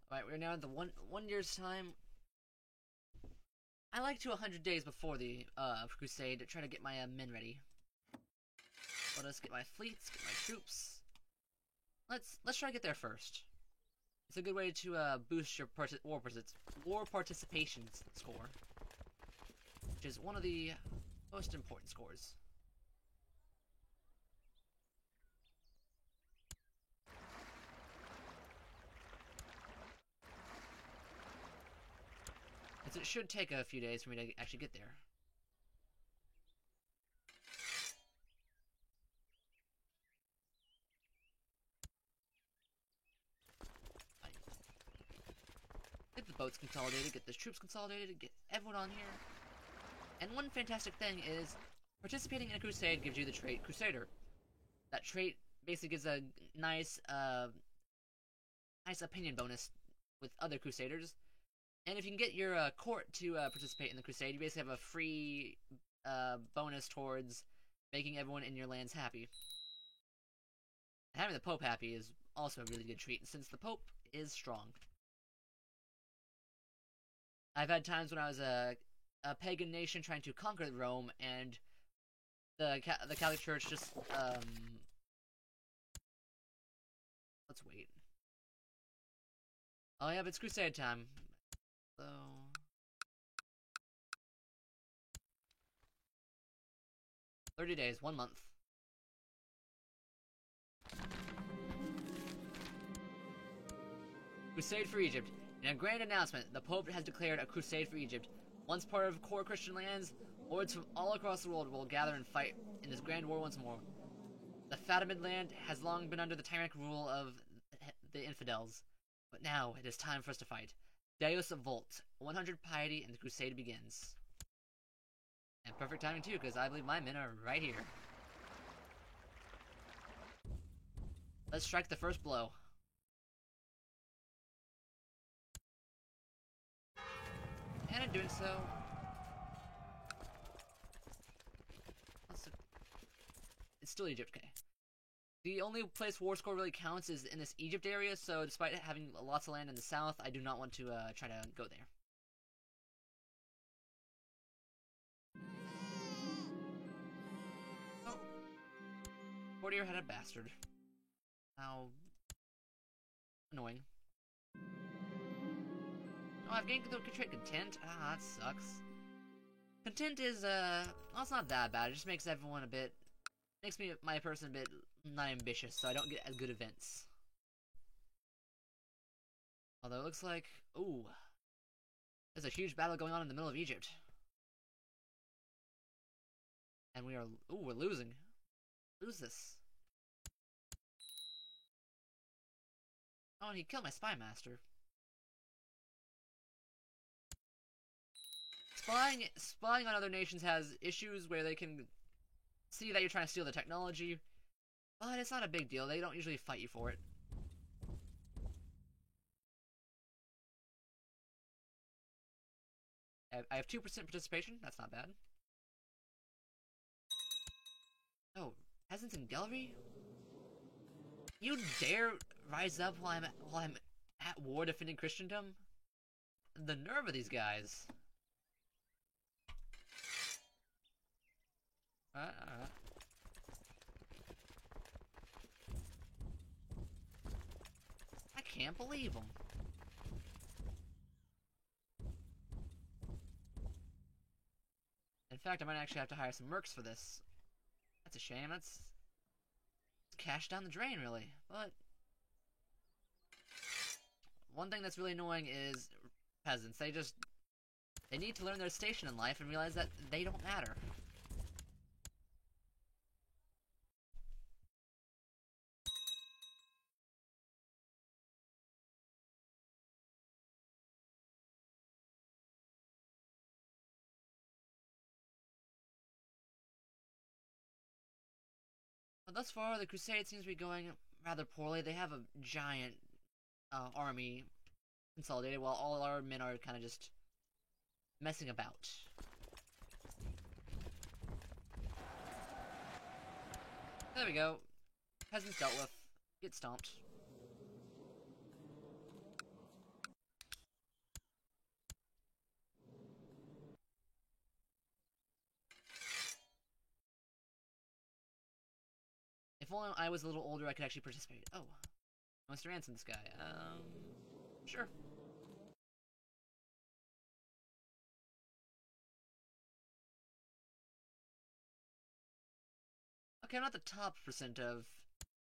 Alright, we're now at the one year's time. I like to 100 days before the crusade to try to get my men ready. Let us get my fleets, get my troops. Let's try to get there first. It's a good way to boost your war participation score, which is one of the most important scores. It should take a few days for me to actually get there. Get the boats consolidated, get the troops consolidated, get everyone on here. And one fantastic thing is, participating in a crusade gives you the trait Crusader. That trait basically gives a nice opinion bonus with other Crusaders. And if you can get your court to participate in the crusade, you basically have a free bonus towards making everyone in your lands happy. And having the Pope happy is also a really good treat, since the Pope is strong. I've had times when I was a pagan nation trying to conquer Rome, and the Catholic Church just let's wait. Oh yeah, but it's crusade time. So 30 days, 1 month. Crusade for Egypt. In a grand announcement, the Pope has declared a crusade for Egypt. Once part of core Christian lands, hordes from all across the world will gather and fight in this grand war once more. The Fatimid land has long been under the tyrannical rule of the infidels, but now it is time for us to fight. Deus Vult, 100 piety, and the crusade begins. And perfect timing too, because I believe my men are right here. Let's strike the first blow. And in doing so, it's still Egypt, okay. The only place war score really counts is in this Egypt area, so despite having lots of land in the south, I do not want to try to go there. Oh. Courtier had a bastard. How annoying. Oh, I've gained the trait Content. Ah, that sucks. Content is, well, it's not that bad. It just makes everyone a bit... Makes my person a bit not ambitious, so I don't get as good events. Although it looks like... Ooh. There's a huge battle going on in the middle of Egypt. And we are... Ooh, we're losing. Lose this. Oh, and he killed my spy master. Spying on other nations has issues where they can see that you're trying to steal the technology, but it's not a big deal. They don't usually fight you for it. I have 2% participation. That's not bad. Oh, peasants in Gellery? You dare rise up while I'm at war defending Christendom? The nerve of these guys. Alright. I can't believe them. In fact, I might actually have to hire some mercs for this. That's a shame. That's cash down the drain, really. But one thing that's really annoying is peasants. They need to learn their station in life and realize that they don't matter. But thus far, the Crusade seems to be going rather poorly. They have a giant army consolidated, while all our men are kind of just messing about. There we go. Peasants dealt with. Get stomped. If only I was a little older, I could actually participate. Oh, he wants to ransom this guy. Sure. Okay, I'm not the top percent of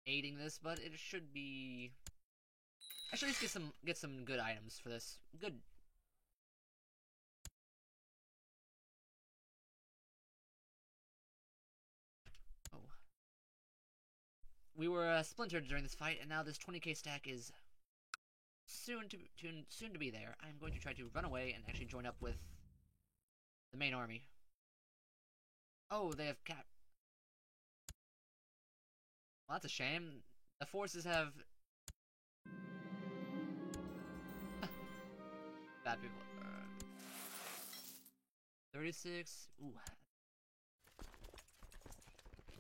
aiding this, but it should be. I should at least get some good items for this. Good. Oh. We were splintered during this fight, and now this 20k stack is soon to be there. I'm going to try to run away and actually join up with the main army. Oh, they have cap. Well, that's a shame. The forces have bad people. 36. Ooh.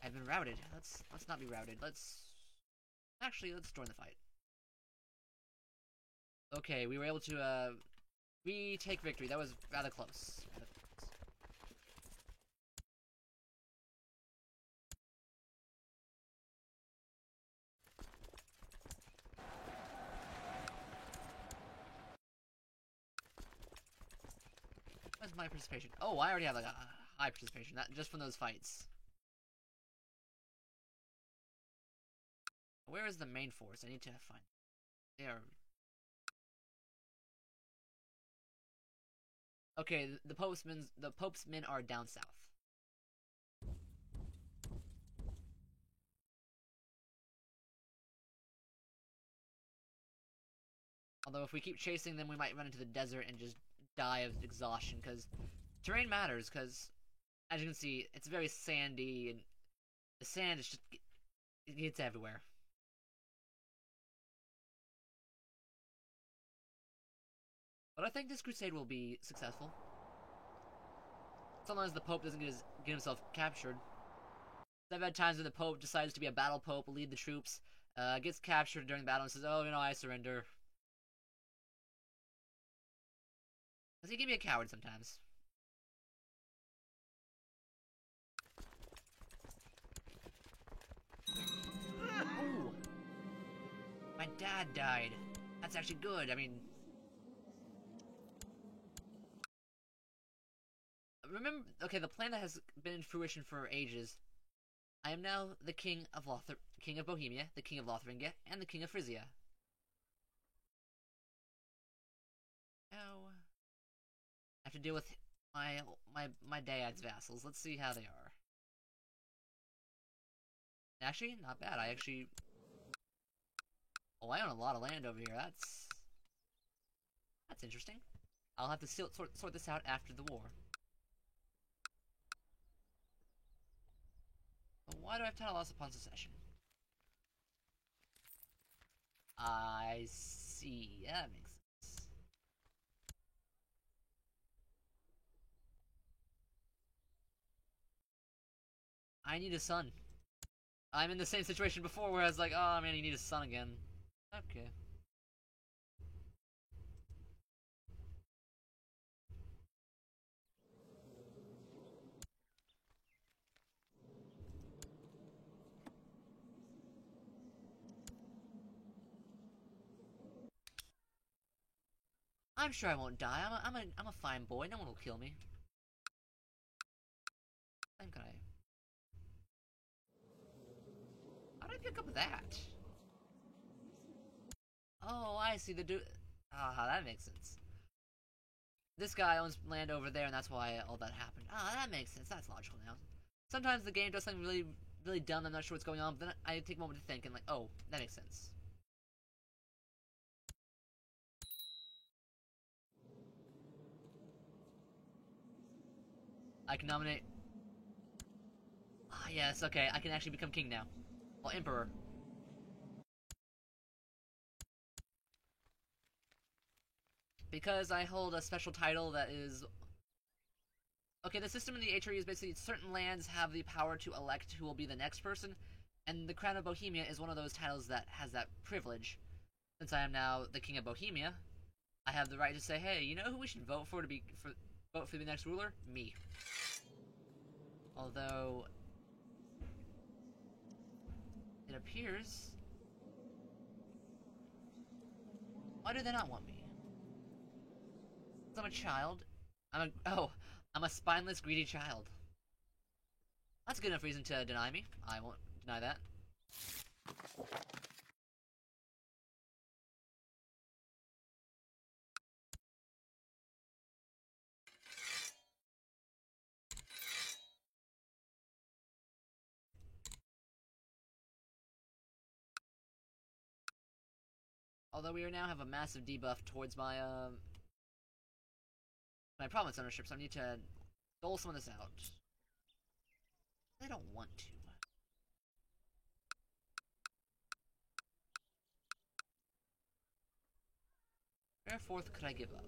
I've been routed. Let's not be routed. Let's join the fight. Okay, we were able to retake victory. That was rather close. What's my participation? Oh, I already have like a high participation. That just from those fights. Where is the main force? I need to find. They are. Okay, the Pope's men are down south. Although if we keep chasing them, we might run into the desert and just die of exhaustion, because terrain matters, because as you can see, it's very sandy, and the sand is just, it gets everywhere. But I think this crusade will be successful. So long as the Pope doesn't get himself captured. I've had times when the Pope decides to be a battle Pope, lead the troops, gets captured during battle and says, oh, I surrender. Because he can be a coward sometimes. Ooh! My dad died. That's actually good, I mean... Remember, okay, the plan that has been in fruition for ages. I am now the King of Bohemia, the King of Lothringia, and the King of Frisia. Now, I have to deal with my dad's vassals. Let's see how they are. Actually, not bad. Oh, I own a lot of land over here. That's interesting. I'll have to sort this out after the war. But why do I have title loss upon secession? I see. Yeah, that makes sense. I need a son. I'm in the same situation before where I was like, oh man, you need a son again. Okay. I'm sure I won't die. I'm a fine boy. No one will kill me. How did I pick up that? Oh, I see the dude. Ah, that makes sense. This guy owns land over there, and that's why all that happened. Ah, that makes sense. That's logical now. Sometimes the game does something really, really dumb. I'm not sure what's going on, but then I take a moment to think and like, oh, that makes sense. I can nominate. Ah, yes. Okay, I can actually become king now. Well, emperor. Because I hold a special title that is... Okay, the system in the HRE is basically certain lands have the power to elect who will be the next person, and the Crown of Bohemia is one of those titles that has that privilege. Since I am now the King of Bohemia, I have the right to say, hey, you know who we should vote for vote for the next ruler? Me. Although... appears. Why do they not want me? 'Cause I'm a child. I'm a spineless, greedy child. That's a good enough reason to deny me. I won't deny that. Although we now have a massive debuff towards my my province ownership, so I need to dole some of this out. I don't want to. Wherefore could I give up?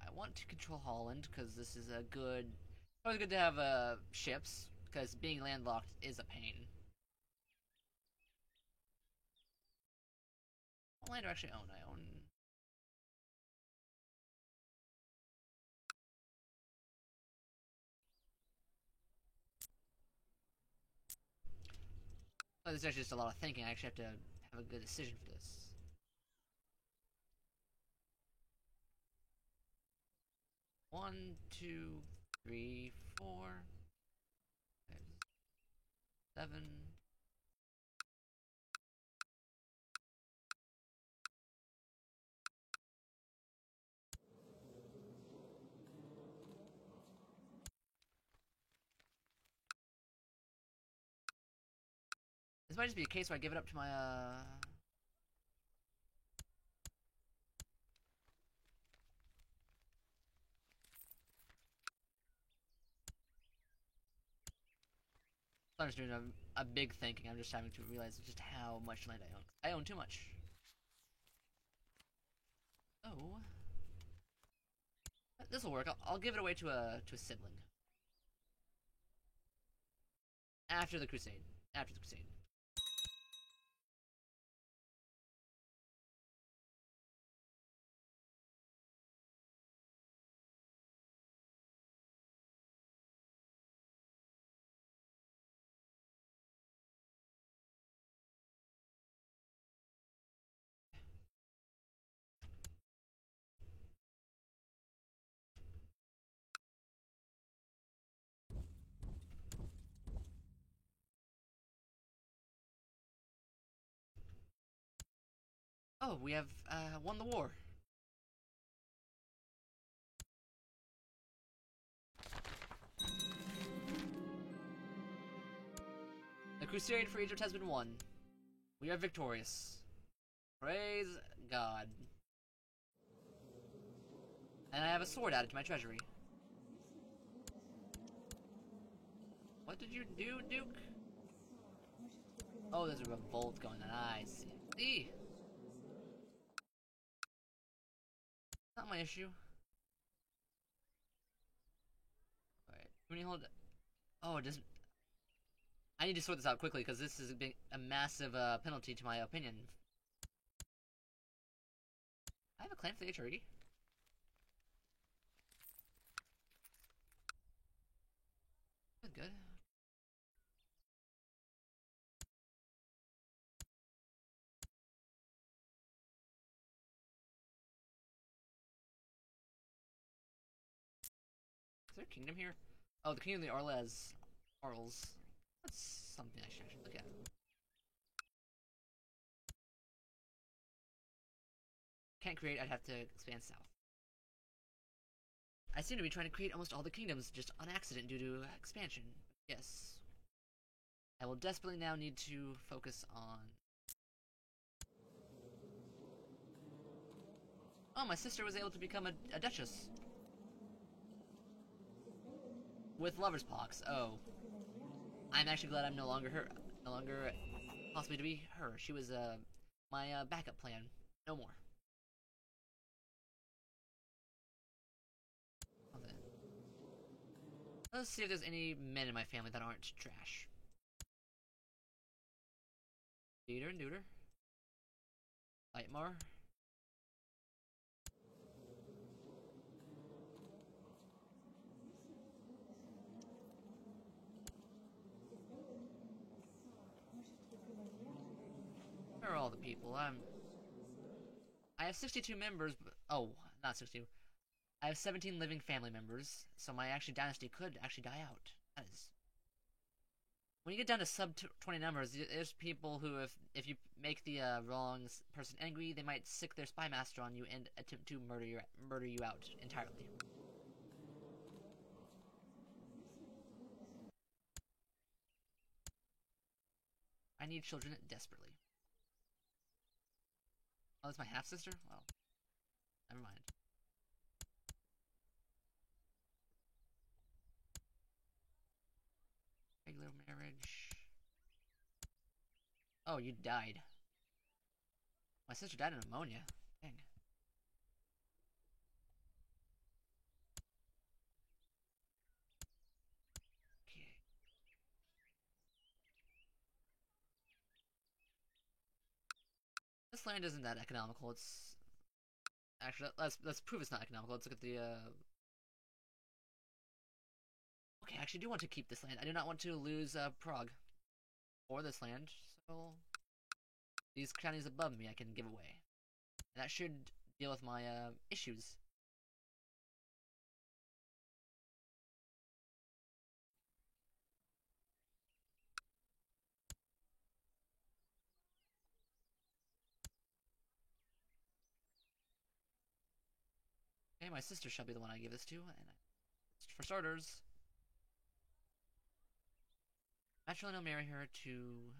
I want to control Holland because this is a good. Always good to have ships because being landlocked is a pain. What land do I actually own? I own. Oh, this is actually just a lot of thinking. I actually have to have a good decision for this. 1, 2, 3, 4, 5, 7. This might just be a case where I give it up to my I'm just doing a big thinking. I'm just having to realize just how much land I own. I own too much. Oh, this will work. I'll give it away to a sibling after the crusade. After the crusade. Oh, we have won the war. The crusade for Egypt has been won. We are victorious. Praise God. And I have a sword added to my treasury. What did you do, Duke? Oh, there's a revolt going on. I see. Not my issue. Alright, when you hold. Oh, it doesn't. I need to sort this out quickly because this is a massive penalty to my opinion. I have a claim for the HRE. Good. Is there a kingdom here? Oh, the kingdom of the Arls. That's something I should actually look at. Can't create, I'd have to expand south. I seem to be trying to create almost all the kingdoms just on accident due to expansion. Yes. I will desperately now need to focus on... Oh, my sister was able to become a duchess. With lover's pox, oh. I'm actually glad I'm no longer her, no longer possibly to be her. She was my backup plan. No more. Okay. Let's see if there's any men in my family that aren't trash. Deeter and Deuter. Lightmar. Where are all the people? I have 62 members, but oh, not 62. I have 17 living family members, so my actually dynasty could actually die out. That is. When you get down to sub 20 numbers, there's people who, if you make the wrong person angry, they might sick their spy master on you and attempt to murder you out entirely. I need children desperately. Oh, that's my half sister. Well, never mind. Regular marriage. Oh, you died. My sister died of pneumonia. Dang. Okay. This land isn't that economical. It's actually let's prove it's not economical. Let's look at the. Okay, I actually do want to keep this land. I do not want to lose Prague or this land. So these counties above me I can give away, and that should deal with my issues. Okay, my sister shall be the one I give this to, and for starters, naturally I'll marry her to.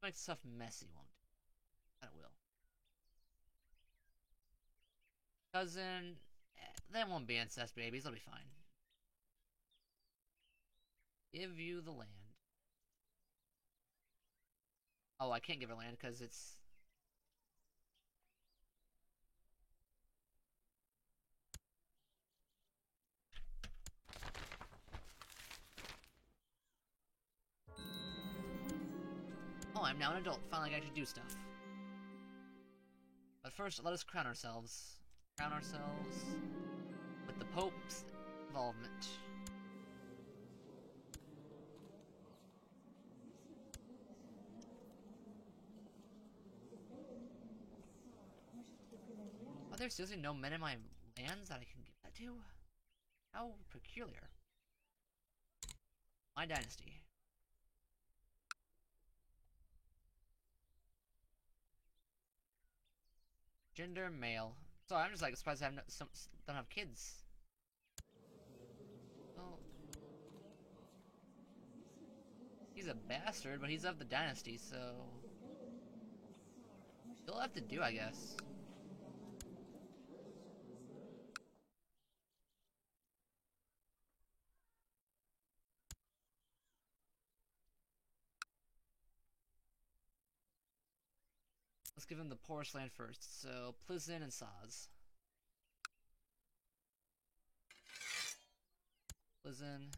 Make stuff messy, won't it? That will. Cousin, they won't be incest babies. They'll be fine. Give you the land. Oh, I can't give her land because it's. Oh, I'm now an adult. Finally, I can actually do stuff. But first, let us crown ourselves. Crown ourselves with the Pope's involvement. Are there seriously no men in my lands that I can give that to? How peculiar. My dynasty. Gender male. Sorry, I'm just like surprised I have don't have kids. Well, he's a bastard, but he's of the dynasty, so he'll have to do, I guess. Let's give him the poorest land first. So Plzeň and Saz. Plzeň.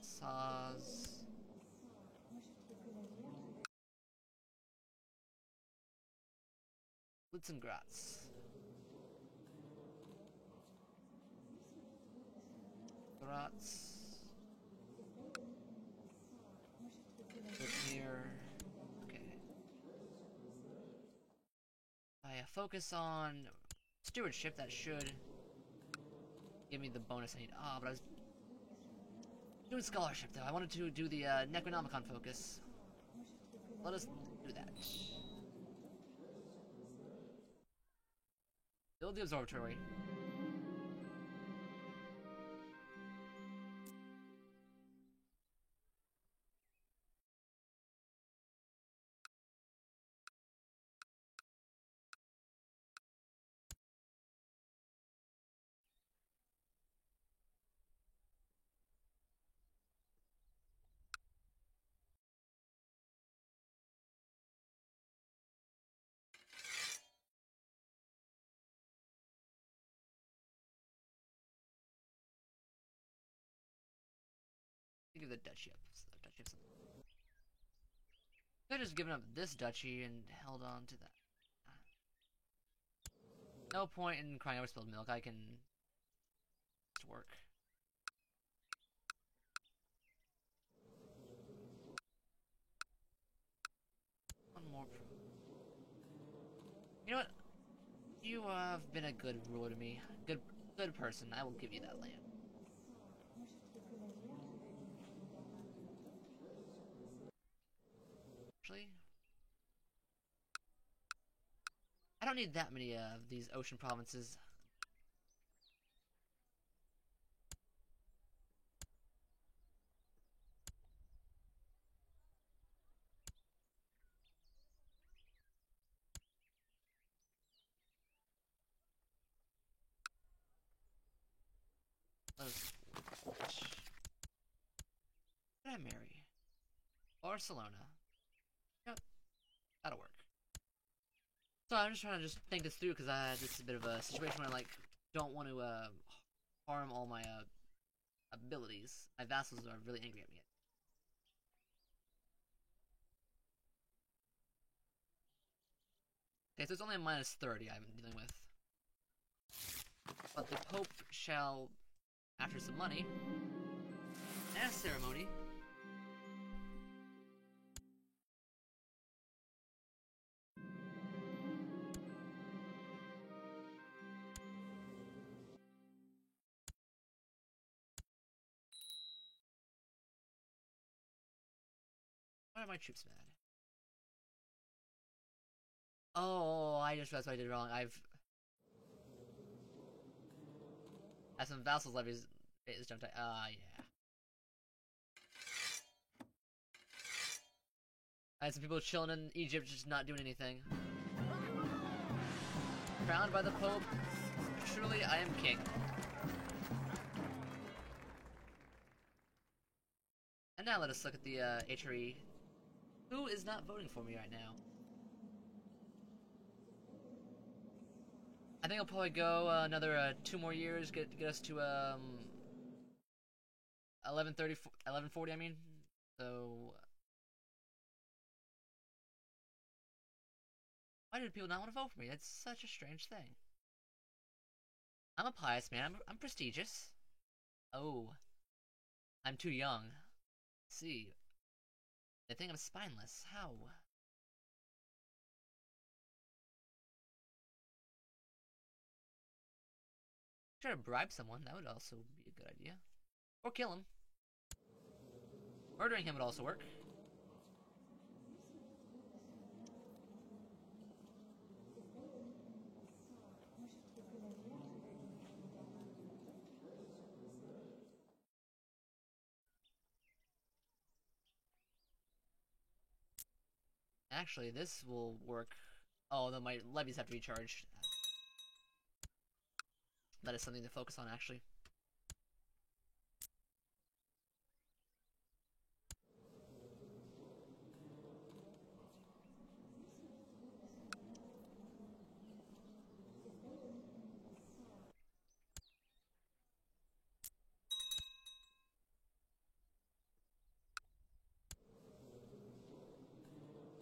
Saz. Litzengratz. Graz. Here. Okay. I focus on stewardship. That should give me the bonus I need. Ah, but I was doing scholarship though. I wanted to do the Necronomicon focus. Let us do that. Build the observatory. give the duchy up. So the duchy up. Could have just given up this duchy and held on to that. No point in crying over spilled milk. I can work. One more. You know what? You have been a good ruler to me. Good person. I will give you that land. Actually, I don't need that many of these ocean provinces. Which did I marry? Barcelona. Yep, that'll work. So I'm just trying to think this through because this is a bit of a situation where I don't want to harm all my abilities. My vassals are really angry at me. Okay, so it's only a minus 30 I'm dealing with. But the Pope shall, after some money and a ceremony, why are my troops mad? Oh, I just realized what I did wrong. I've had some vassals levies is jumped. Yeah. I had some people chilling in Egypt, just not doing anything. Crowned by the Pope. Truly, I am king. And now let us look at the HRE. Who is not voting for me right now? I think I'll probably go another 2 more years, get us to 1140. I mean, so why did people not want to vote for me? That's such a strange thing. I'm a pious man. I'm prestigious. Oh, I'm too young. Let's see, they think I'm spineless. How? Try to bribe someone, that would also be a good idea. Or kill him. Murdering him would also work. Actually, this will work. Oh, then my levies have to be charged. That is something to focus on, actually.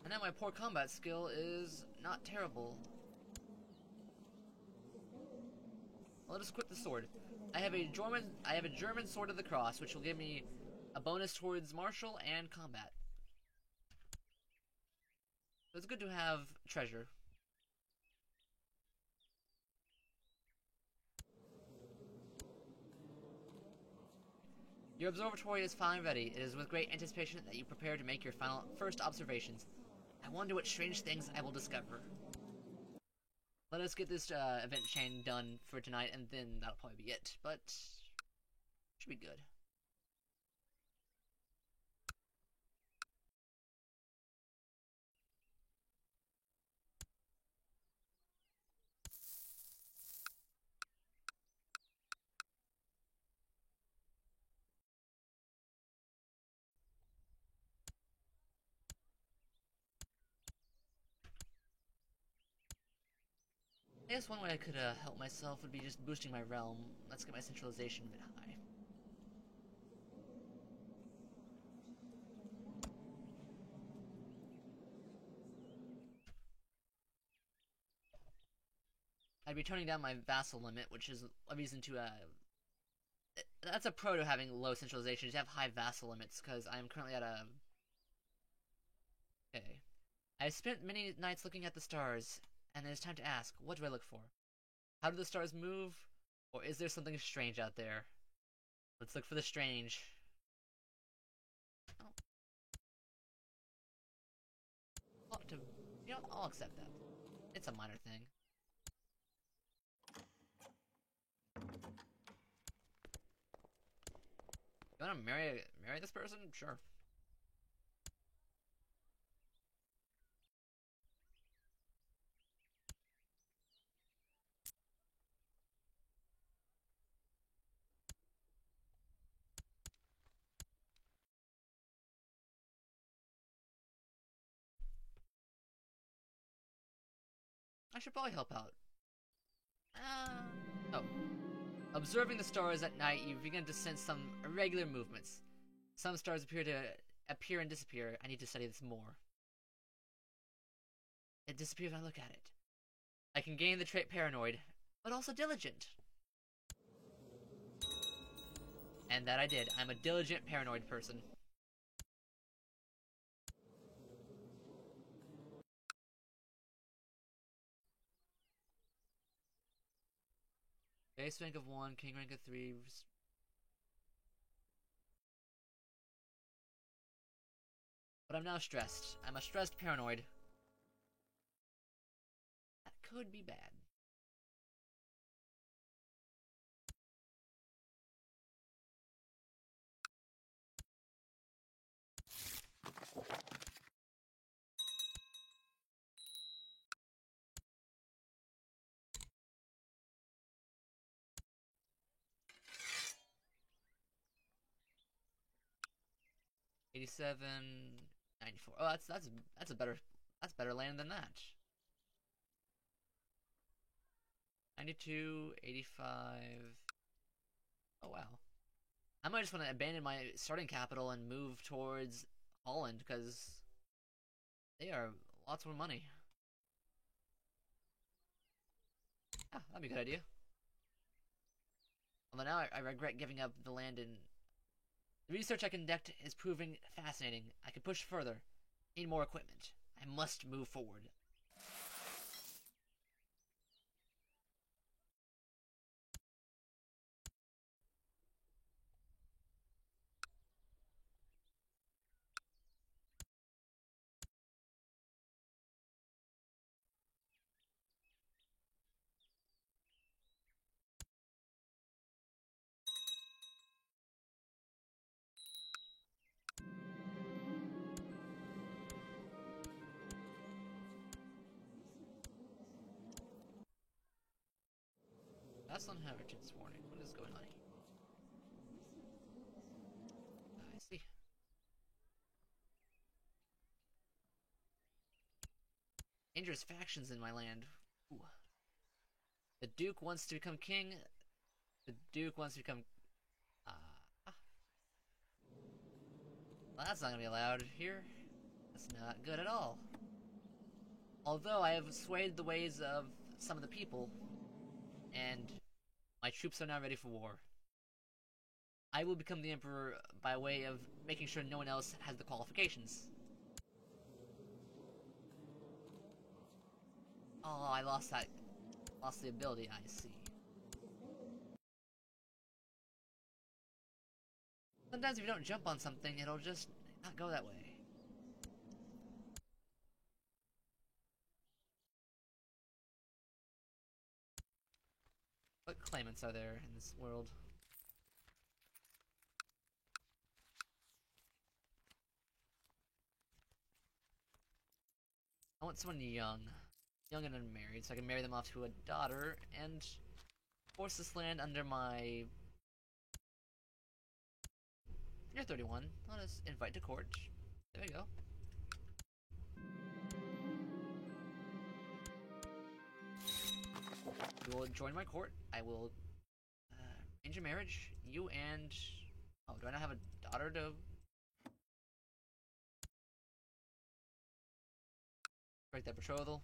And now my poor combat skill is not terrible. Let us equip the sword. I have a German sword of the cross, which will give me a bonus towards martial and combat. So it's good to have treasure. Your observatory is finally ready. It is with great anticipation that you prepare to make your first observations. I wonder what strange things I will discover. Let us get this event chain done for tonight, and then that'll probably be it. But should be good. I guess one way I could help myself would be just boosting my realm. Let's get my centralization a bit high. I'd be toning down my vassal limit, which is a reason to that's a pro to having low centralization. You have high vassal limits because I am currently at a. Okay, I spent many nights looking at the stars, and it is time to ask, what do I look for? How do the stars move, or is there something strange out there? Let's look for the strange. Oh. I'll accept that. It's a minor thing. You wanna marry this person? Sure. I should probably help out. Oh. Observing the stars at night, you begin to sense some irregular movements. Some stars appear and disappear. I need to study this more. It disappears when I look at it. I can gain the trait paranoid, but also diligent. And that I did. I'm a diligent paranoid person. Base rank of 1, king rank of 3. But I'm now stressed. I'm a stressed paranoid. That could be bad. $87, $94. Oh, that's better land than that. 92, 85. Oh wow. I might just want to abandon my starting capital and move towards Holland because they are lots more money. Ah, that'd be a good idea. Although now I regret giving up the land in. The research I conduct is proving fascinating. I could push further. Need more equipment. I must move forward. That's inheritance warning. What is going on here? I see. Dangerous factions in my land. Ooh. The Duke wants to become king. The Duke wants to become. Well, that's not gonna be allowed here. That's not good at all. Although I have swayed the ways of some of the people, and my troops are now ready for war. I will become the Emperor by way of making sure no one else has the qualifications. Oh, I lost the ability, I see. Sometimes if you don't jump on something, it'll just not go that way. What claimants are there in this world? I want someone young and unmarried, so I can marry them off to a daughter and force this land under my. You're 31. Let us invite to court. There we go. You will join my court. I will arrange a marriage. You and. Oh, do I not have a daughter to. Break that betrothal?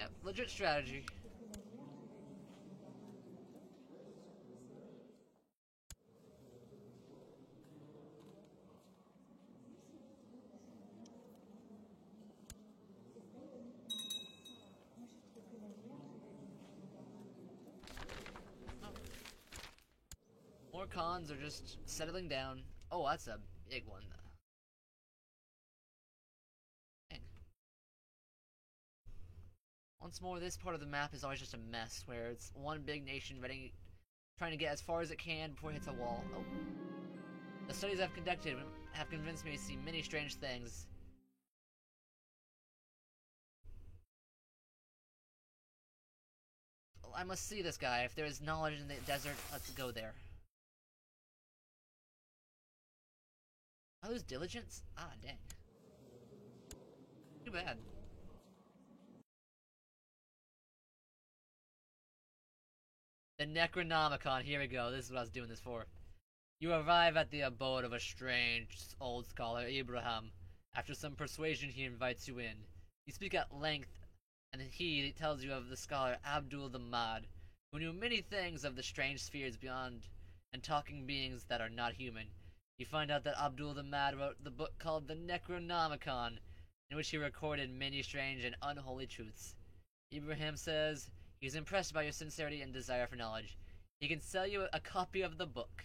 Yep, legit strategy. More cons are just settling down. Oh, that's a big one. Dang. Once more, this part of the map is always just a mess, where it's one big nation trying to get as far as it can before it hits a wall. Oh. The studies I've conducted have convinced me to see many strange things. I must see this guy. If there is knowledge in the desert, let's go there. I lose diligence? Ah, dang. Too bad. The Necronomicon, here we go. This is what I was doing this for. You arrive at the abode of a strange old scholar, Abraham. After some persuasion, he invites you in. You speak at length, and he tells you of the scholar Abdul the Mad, who knew many things of the strange spheres beyond and talking beings that are not human. You find out that Abdul the Mad wrote the book called the Necronomicon, in which he recorded many strange and unholy truths. Ibrahim says he is impressed by your sincerity and desire for knowledge. He can sell you a copy of the book.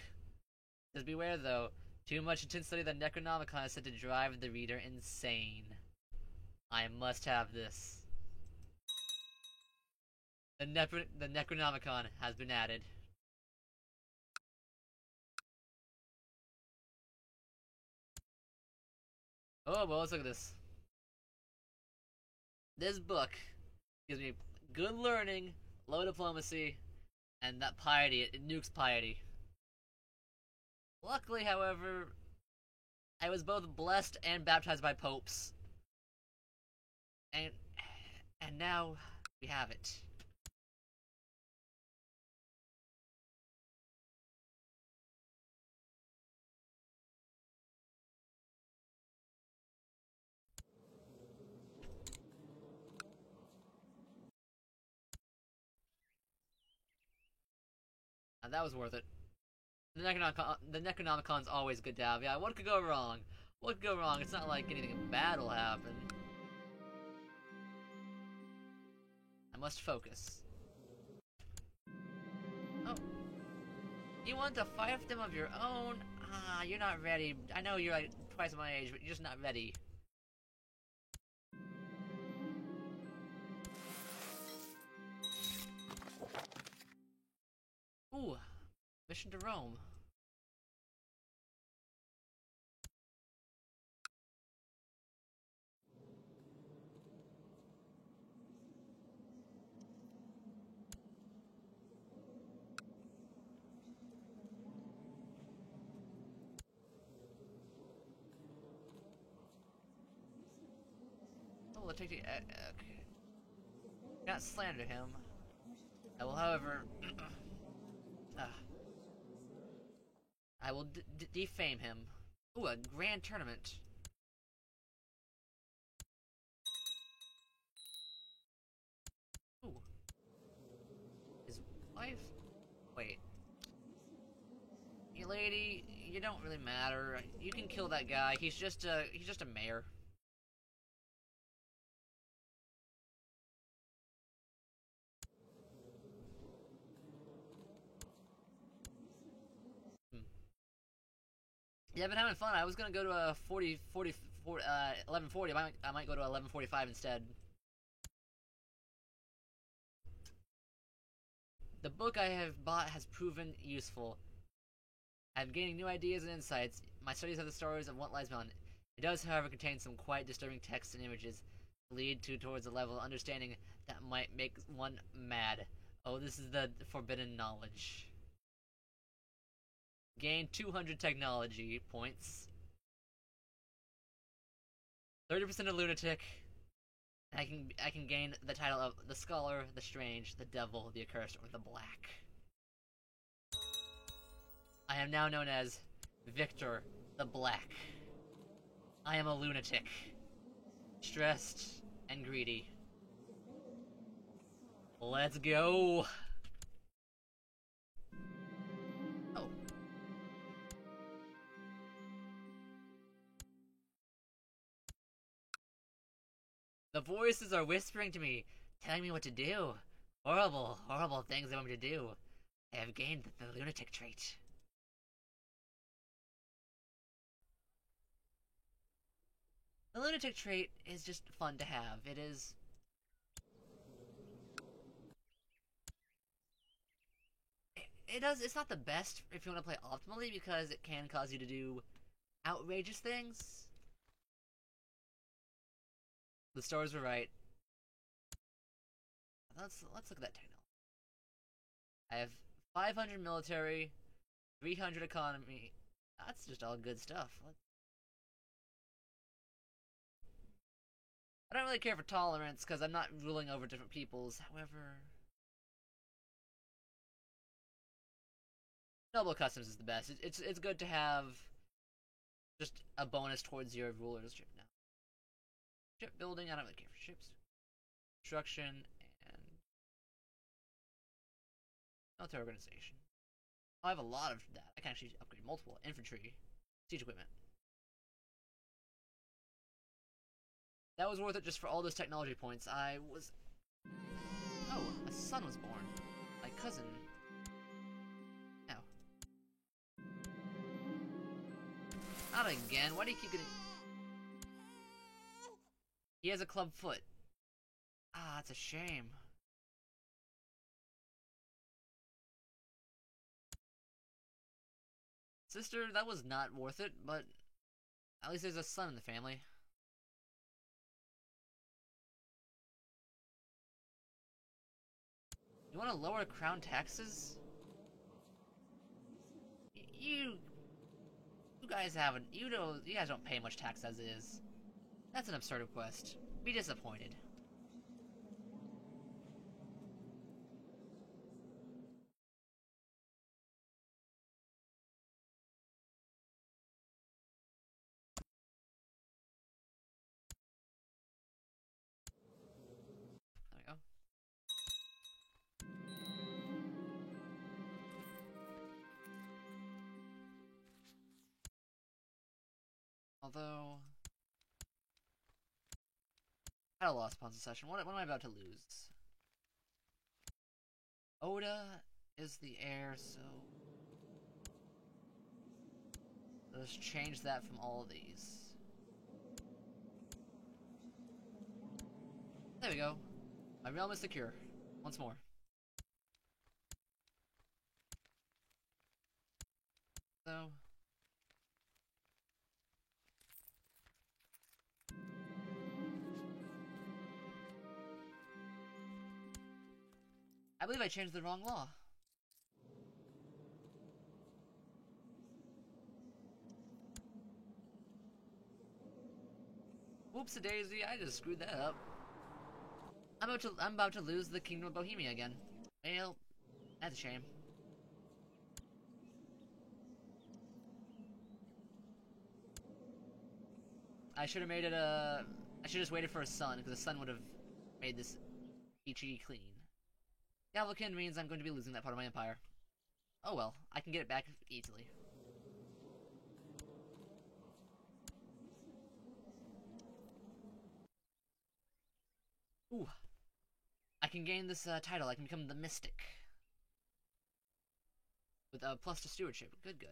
Says beware though, too much intense study of the Necronomicon is said to drive the reader insane. I must have this. The Necronomicon has been added. Oh, well, let's look at this. This book gives me good learning, low diplomacy, and that piety. It nukes piety. Luckily, however, I was both blessed and baptized by popes. And now we have it. And that was worth it. The Necronomicon's always good to have. Yeah, what could go wrong? What could go wrong? It's not like anything bad will happen. I must focus. Oh. You want a fiefdom of your own? Ah, you're not ready. I know you're like twice my age, but you're just not ready. Ooh, mission to Rome. Oh, let's take the okay. Not slander him. I will, however, I will defame him. Ooh, a grand tournament. Ooh. His wife? Wait. You lady, you don't really matter. You can kill that guy. He's just a mayor. Yeah, I've been having fun. I was gonna go to a 1140. I might go to 1145 instead. The book I have bought has proven useful. I'm gaining new ideas and insights. My studies of the stories of what lies beyond. It does, however, contain some quite disturbing texts and images that lead towards a level of understanding that might make one mad. Oh, this is the forbidden knowledge. Gain 200 technology points. 30% of lunatic. I can gain the title of the scholar, the strange, the devil, the accursed, or the black. I am now known as Victor the Black. I am a lunatic, stressed and greedy. Let's go. Oh. The voices are whispering to me, telling me what to do. Horrible, horrible things they want me to do. I have gained the lunatic trait. The lunatic trait is just fun to have. It is. It's not the best if you want to play optimally because it can cause you to do outrageous things. The stars were right. Let's look at that technology. I have 500 military, 300 economy. That's just all good stuff. I don't really care for tolerance because I'm not ruling over different peoples. However, noble customs is the best. It's good to have just a bonus towards your rulership now. Shipbuilding, I don't really care for ships. Construction and military organization. I have a lot of that. I can actually upgrade multiple infantry, siege equipment. That was worth it just for all those technology points. Oh, a son was born. My cousin. Ow. Not again. Why do you keep getting... He has a club foot. Ah, that's a shame. Sister, that was not worth it, but at least there's a son in the family. You want to lower crown taxes? You guys haven't. You guys don't pay much tax as is. That's an absurd request. Be disappointed. There we go. Although, I lost upon secession. What am I about to lose? Oda is the heir, so let's change that from all of these. There we go. My realm is secure. Once more. So. I believe I changed the wrong law. Whoops-a-daisy, I just screwed that up. I'm about to lose the Kingdom of Bohemia again. Well, that's a shame. I should have made it a... I should have just waited for a sun, because the sun would have made this peachy clean. Galvakin means I'm going to be losing that part of my empire. Oh well, I can get it back easily. Ooh. I can gain this title. I can become the Mystic. With a plus to stewardship. Good, good.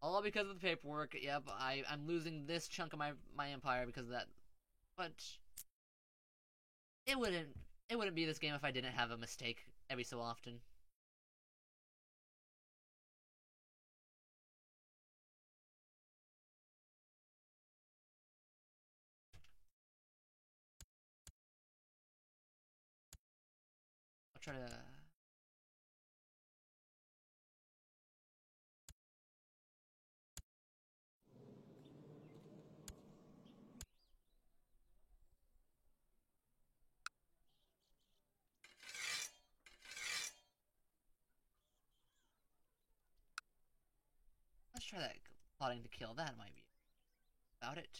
All because of the paperwork. Yep, I'm losing this chunk of my empire because of that. But it wouldn't be this game if I didn't have a mistake every so often. I'll try to... Let's try that. Plotting to kill. That might be about it.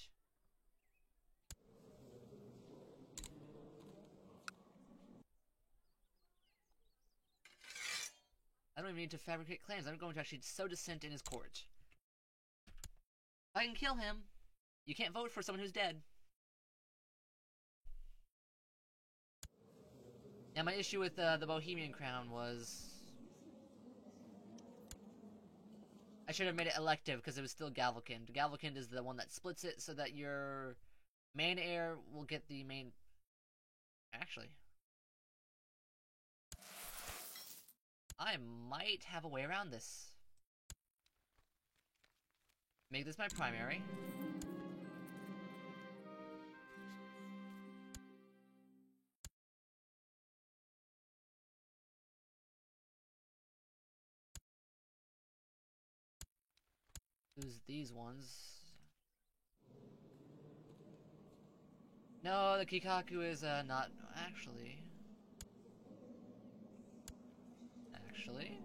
don't even need to fabricate claims. I'm going to actually sow dissent in his court. If I can kill him, you can't vote for someone who's dead. Yeah, my issue with the Bohemian Crown was... I should have made it elective because it was still Galvokund. Galvokund is the one that splits it so that your main heir will get the main... Actually... I might have a way around this. Make this my primary. Use these ones. No, the Kikaku is not actually. Actually.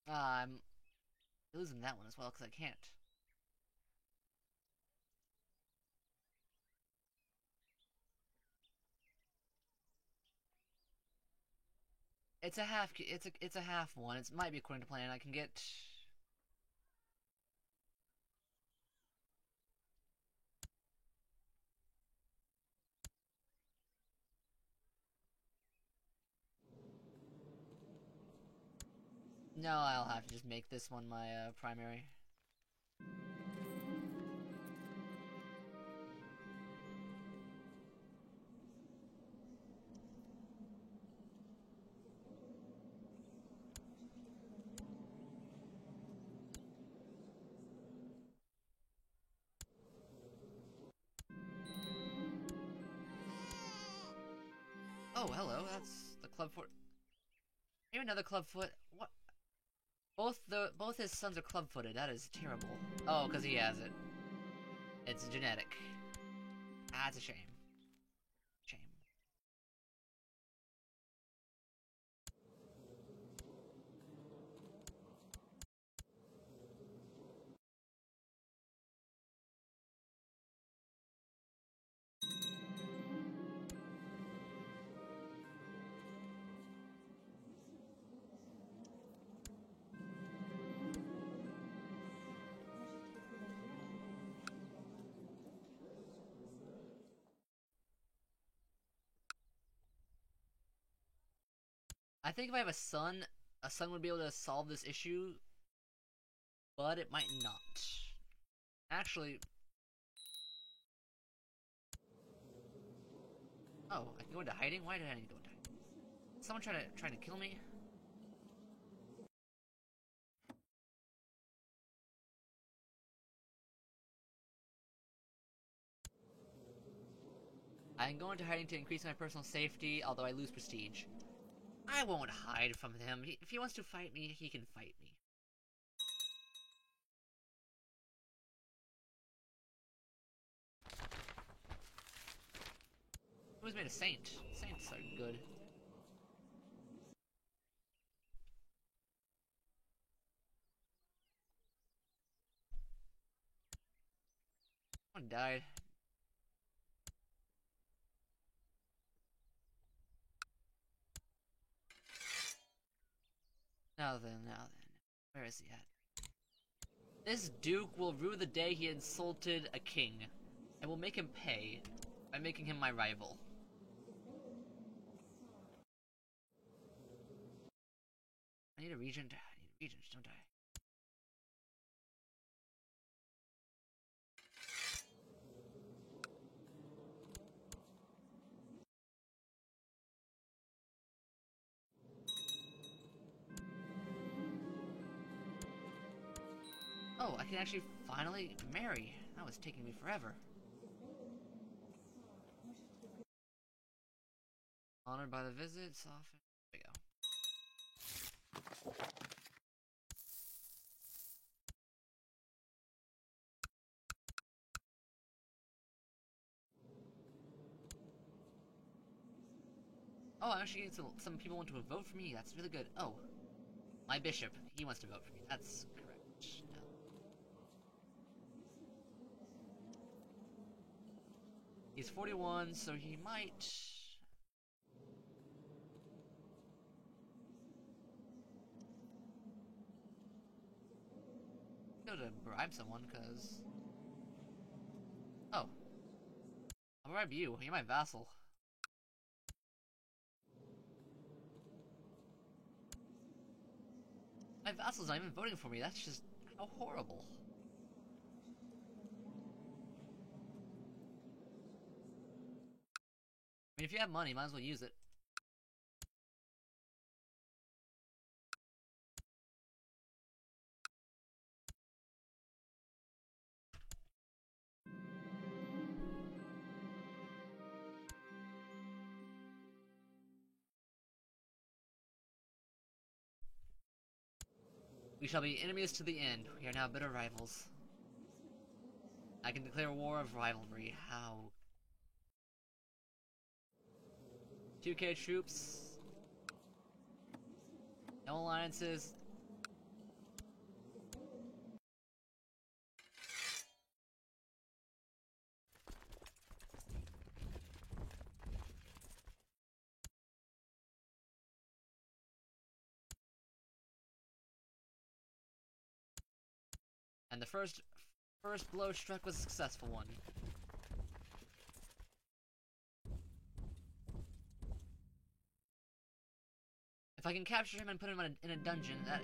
I'm losing that one as well because I can't. It's a half. It's a half one. It might be according to plan. I can get. No, I'll have to just make this one my primary. Oh, hello. That's the clubfoot. Maybe another clubfoot. What? Both his sons are clubfooted. That is terrible. Oh, because he has it. It's genetic. That's a shame. Shame. I think if I have a son would be able to solve this issue, but it might not. Actually... Oh, I can go into hiding? Why did I need to go into hiding? Someone trying to kill me? I can go into hiding to increase my personal safety, although I lose prestige. I won't hide from him. If he wants to fight me, he can fight me. Who's made a saint? Saints are good. One died. Now then. Where is he at? This Duke will rue the day he insulted a king. I will make him pay by making him my rival. I need a regent. Don't die. Oh, I can actually finally marry. That was taking me forever. Honored by the visit, soften. There we go. Oh, I'm actually getting some people want to vote for me. That's really good. Oh, my bishop. He wants to vote for me. That's correct. No. He's 41, so he might... be able to bribe someone, because... Oh. I'll bribe you. You're my vassal. My vassal's not even voting for me. That's just... how horrible. I mean, if you have money, might as well use it. We shall be enemies to the end. We are now bitter rivals. I can declare war of rivalry. How? 2K troops. No alliances. And the first blow struck was a successful one. If I can capture him and put him in a dungeon, that...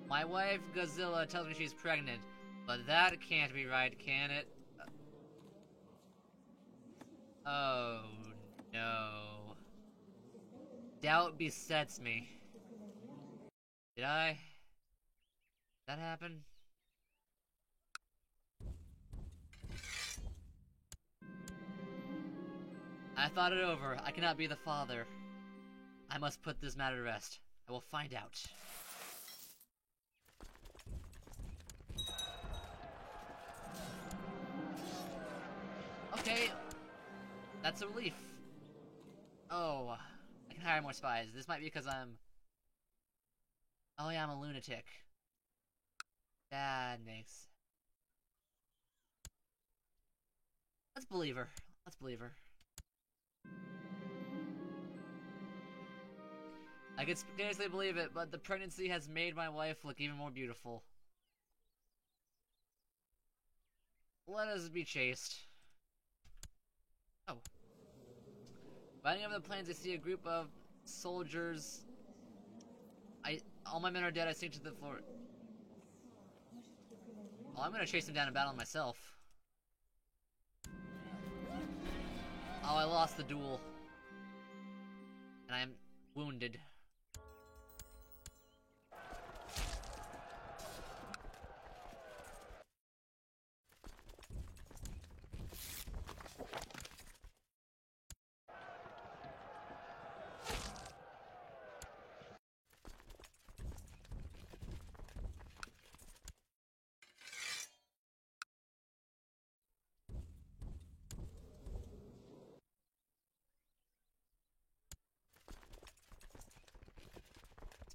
My wife, Godzilla, tells me she's pregnant. But that can't be right, can it? Oh, no. Doubt besets me. Did that happen? I thought it over. I cannot be the father. I must put this matter to rest. I will find out. Okay. That's a relief. Oh. I can hire more spies. This might be because I'm... Oh yeah, I'm a lunatic. That makes... Let's believe her. Let's believe her. I can scarcely believe it, but the pregnancy has made my wife look even more beautiful. Let us be chaste. Oh. Riding over the plains, I see a group of soldiers. All my men are dead, I sink to the floor. Well, I'm gonna chase them down and battle myself. Oh, I lost the duel. And I am wounded.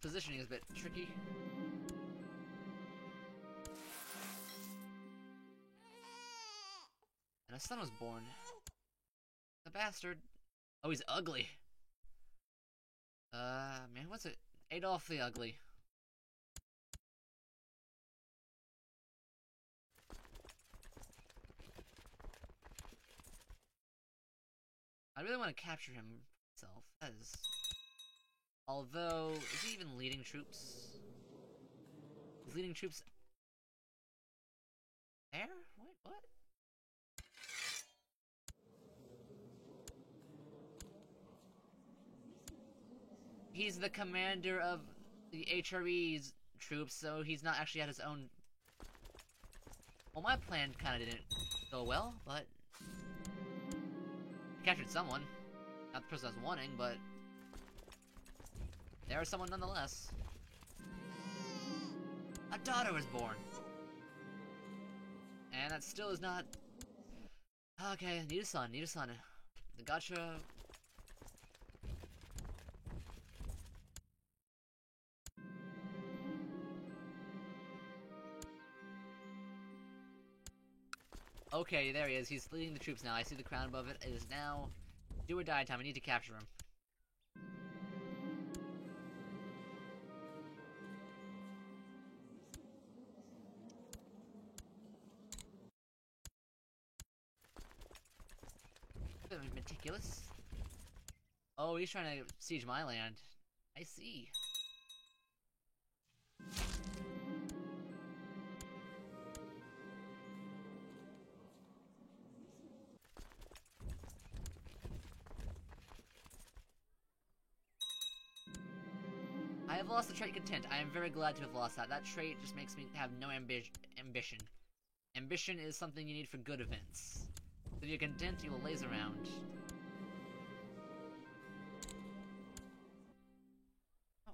Positioning is a bit tricky. And a son was born. The bastard. Oh, he's ugly. Man, what's it? Adolf the Ugly. I really want to capture him myself. That is... Although, is he even leading troops? He's leading troops... There? Wait, what? He's the commander of the HRE's troops, so he's not actually at his own... Well, my plan kinda didn't go well, but... I captured someone. Not the person I was wanting, but... There was someone nonetheless. A daughter was born. And that still is not... Okay, need a son, need a son. The gacha... Okay, there he is. He's leading the troops now. I see the crown above it. It is now do or die time. I need to capture him. Meticulous. Oh, he's trying to siege my land. I see. I have lost the trait content. I am very glad to have lost that. That trait just makes me have no ambition. Ambition is something you need for good events. If you're content, you will laze around. Oh.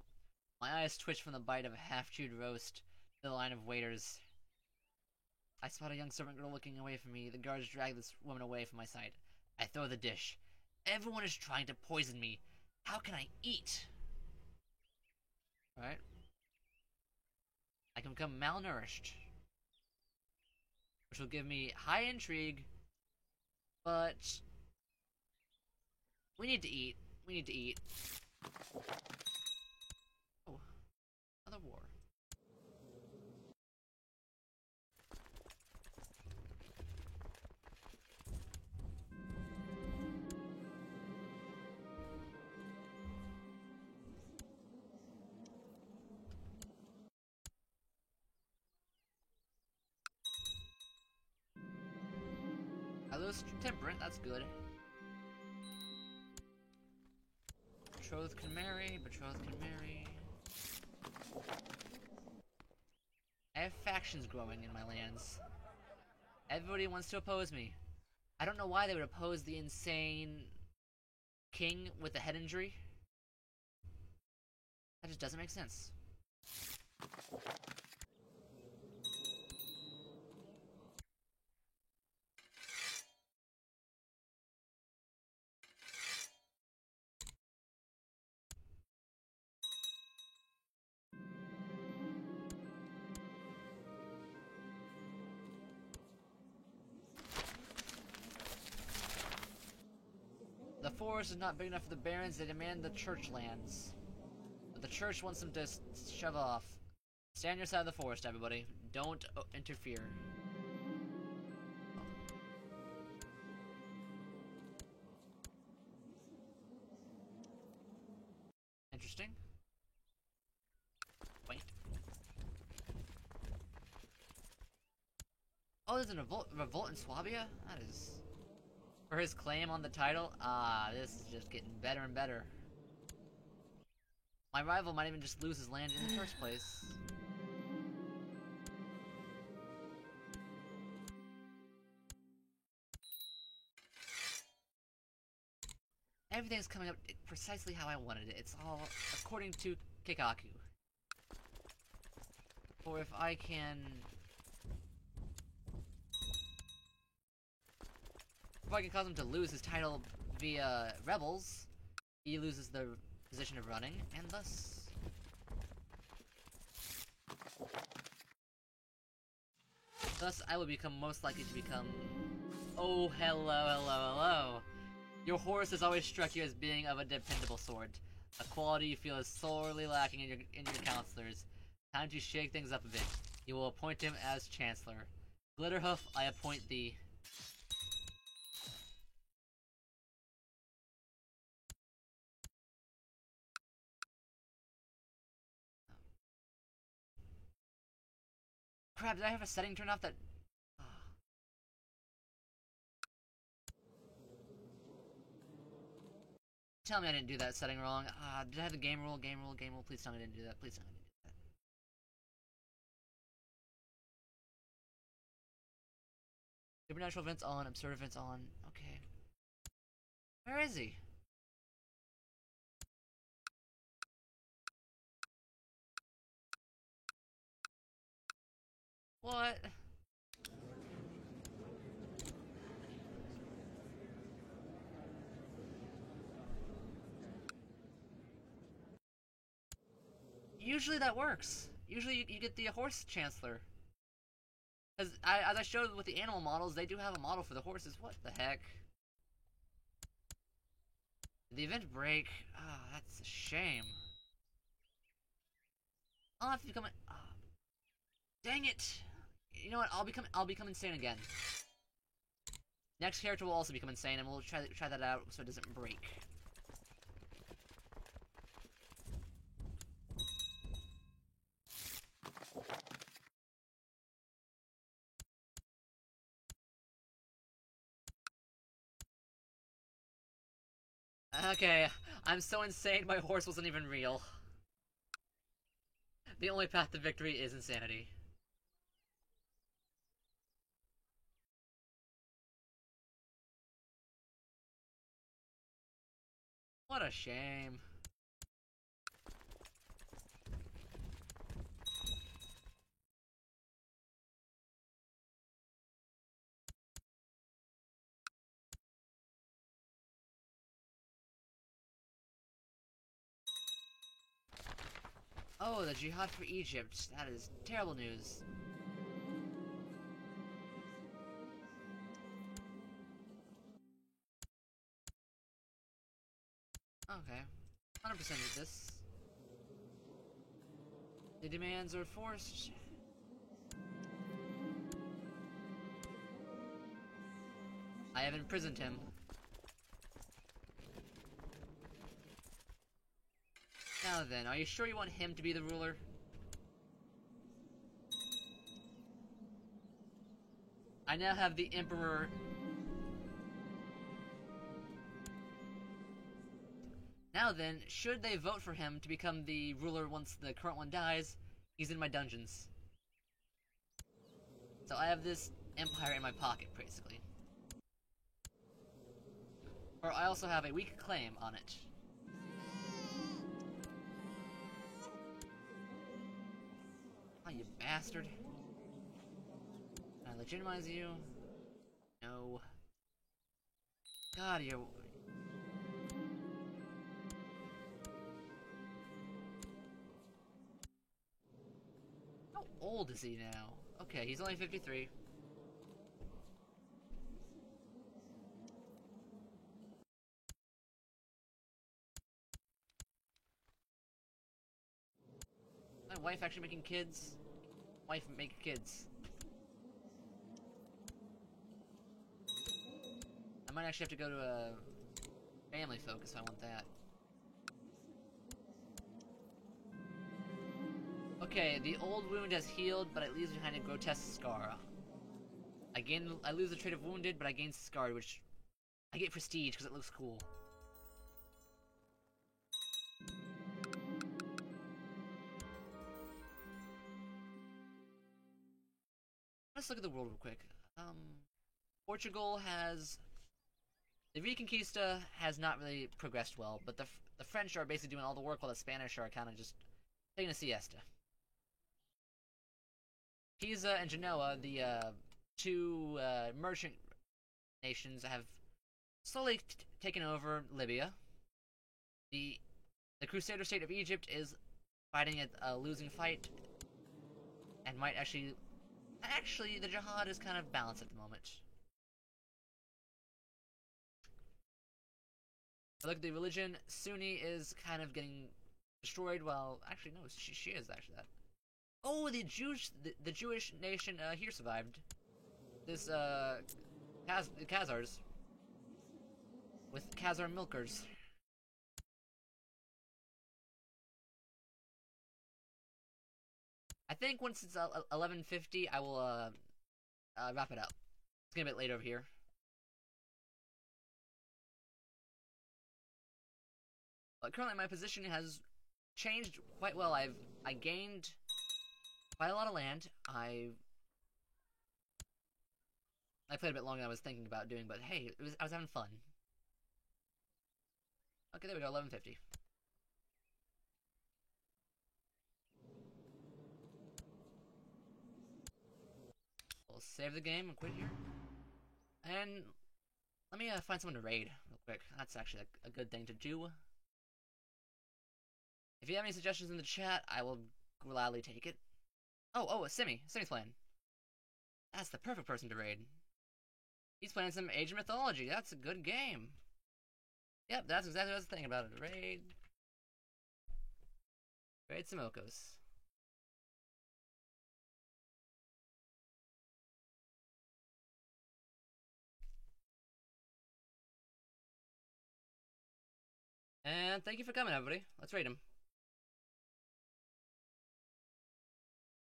My eyes twitch from the bite of a half-chewed roast to the line of waiters. I spot a young servant girl looking away from me. The guards drag this woman away from my sight. I throw the dish. Everyone is trying to poison me. How can I eat? Alright. I can become malnourished. Which will give me high intrigue. But we need to eat. We need to eat. Oh. Another war. I lose temperate, that's good. Betrothed can marry, betrothed can marry. I have factions growing in my lands. Everybody wants to oppose me. I don't know why they would oppose the insane king with a head injury. That just doesn't make sense. The forest is not big enough for the barons. They demand the church lands. But the church wants them to shove off. Stand on your side of the forest, everybody. Don't interfere. Interesting. Wait. Oh, there's a revolt in Swabia? That is... For his claim on the title? Ah, this is just getting better and better. My rival might even just lose his land in the first place. Everything's coming up precisely how I wanted it. It's all according to Kikaku. Or if I can... If I can cause him to lose his title via rebels, he loses the position of running, and thus... Thus, I will become most likely to become... Oh, hello. Your horse has always struck you as being of a dependable sort. A quality you feel is sorely lacking in your counselors. Time to shake things up a bit. You will appoint him as Chancellor. Glitterhoof, I appoint thee. Crap, did I have a setting turned off that... Tell me I didn't do that setting wrong. Did I have the game rule? Game rule? Please tell me I didn't do that. Please tell me I didn't do that. Supernatural events on, absurd events on. Okay. Where is he? What? Usually that works. Usually you get the horse chancellor. Because as I showed with the animal models, they do have a model for the horses. What the heck? The event break. Ah, that's a shame. I'll have to become. Dang it! You know what? I'll become insane again. Next character will also become insane, and we'll try that out so it doesn't break. Okay, I'm so insane my horse wasn't even real. The only path to victory is insanity. What a shame. Oh, the jihad for Egypt. That is terrible news. Okay. 100% of this. The demands are forced. I have imprisoned him. Now then, are you sure you want him to be the ruler? I now have the Emperor. Now then, should they vote for him to become the ruler once the current one dies, he's in my dungeons. So I have this empire in my pocket, basically. Or I also have a weak claim on it. Oh, you bastard. Can I legitimize you? No. God, you're... How old is he now? Okay, he's only 53. My wife actually making kids? Wife make kids. I might actually have to go to a family focus if I want that. Okay, the old wound has healed, but it leaves behind a grotesque scar. I lose the trait of wounded, but I gain scarred, which I get prestige because it looks cool. Let's look at the world real quick. Portugal has... The Reconquista has not really progressed well, but the French are basically doing all the work while the Spanish are kind of just taking a siesta. Pisa and Genoa, the two merchant nations, have slowly taken over Libya. The Crusader state of Egypt is fighting a losing fight, and might actually... Actually, the jihad is kind of balanced at the moment. But look at the religion. Sunni is kind of getting destroyed, while... Actually, no, she is actually that. Oh, the Jewish nation here survived. This, the Khazars. With Khazar milkers. I think once it's 11:50, I will wrap it up. It's gonna be a bit later over here. But currently my position has changed quite well. I gained quite a lot of land. I played a bit longer than I was thinking about doing, but hey, I was having fun. Okay, there we go, 11:50. We'll save the game and quit here. And let me find someone to raid real quick. That's actually a good thing to do. If you have any suggestions in the chat, I will gladly take it. Oh, Simi's playing. That's the perfect person to raid. He's playing some Age of Mythology. That's a good game. Yep, that's exactly what I was thinking about it. Raid some Okos. And thank you for coming, everybody. Let's raid him.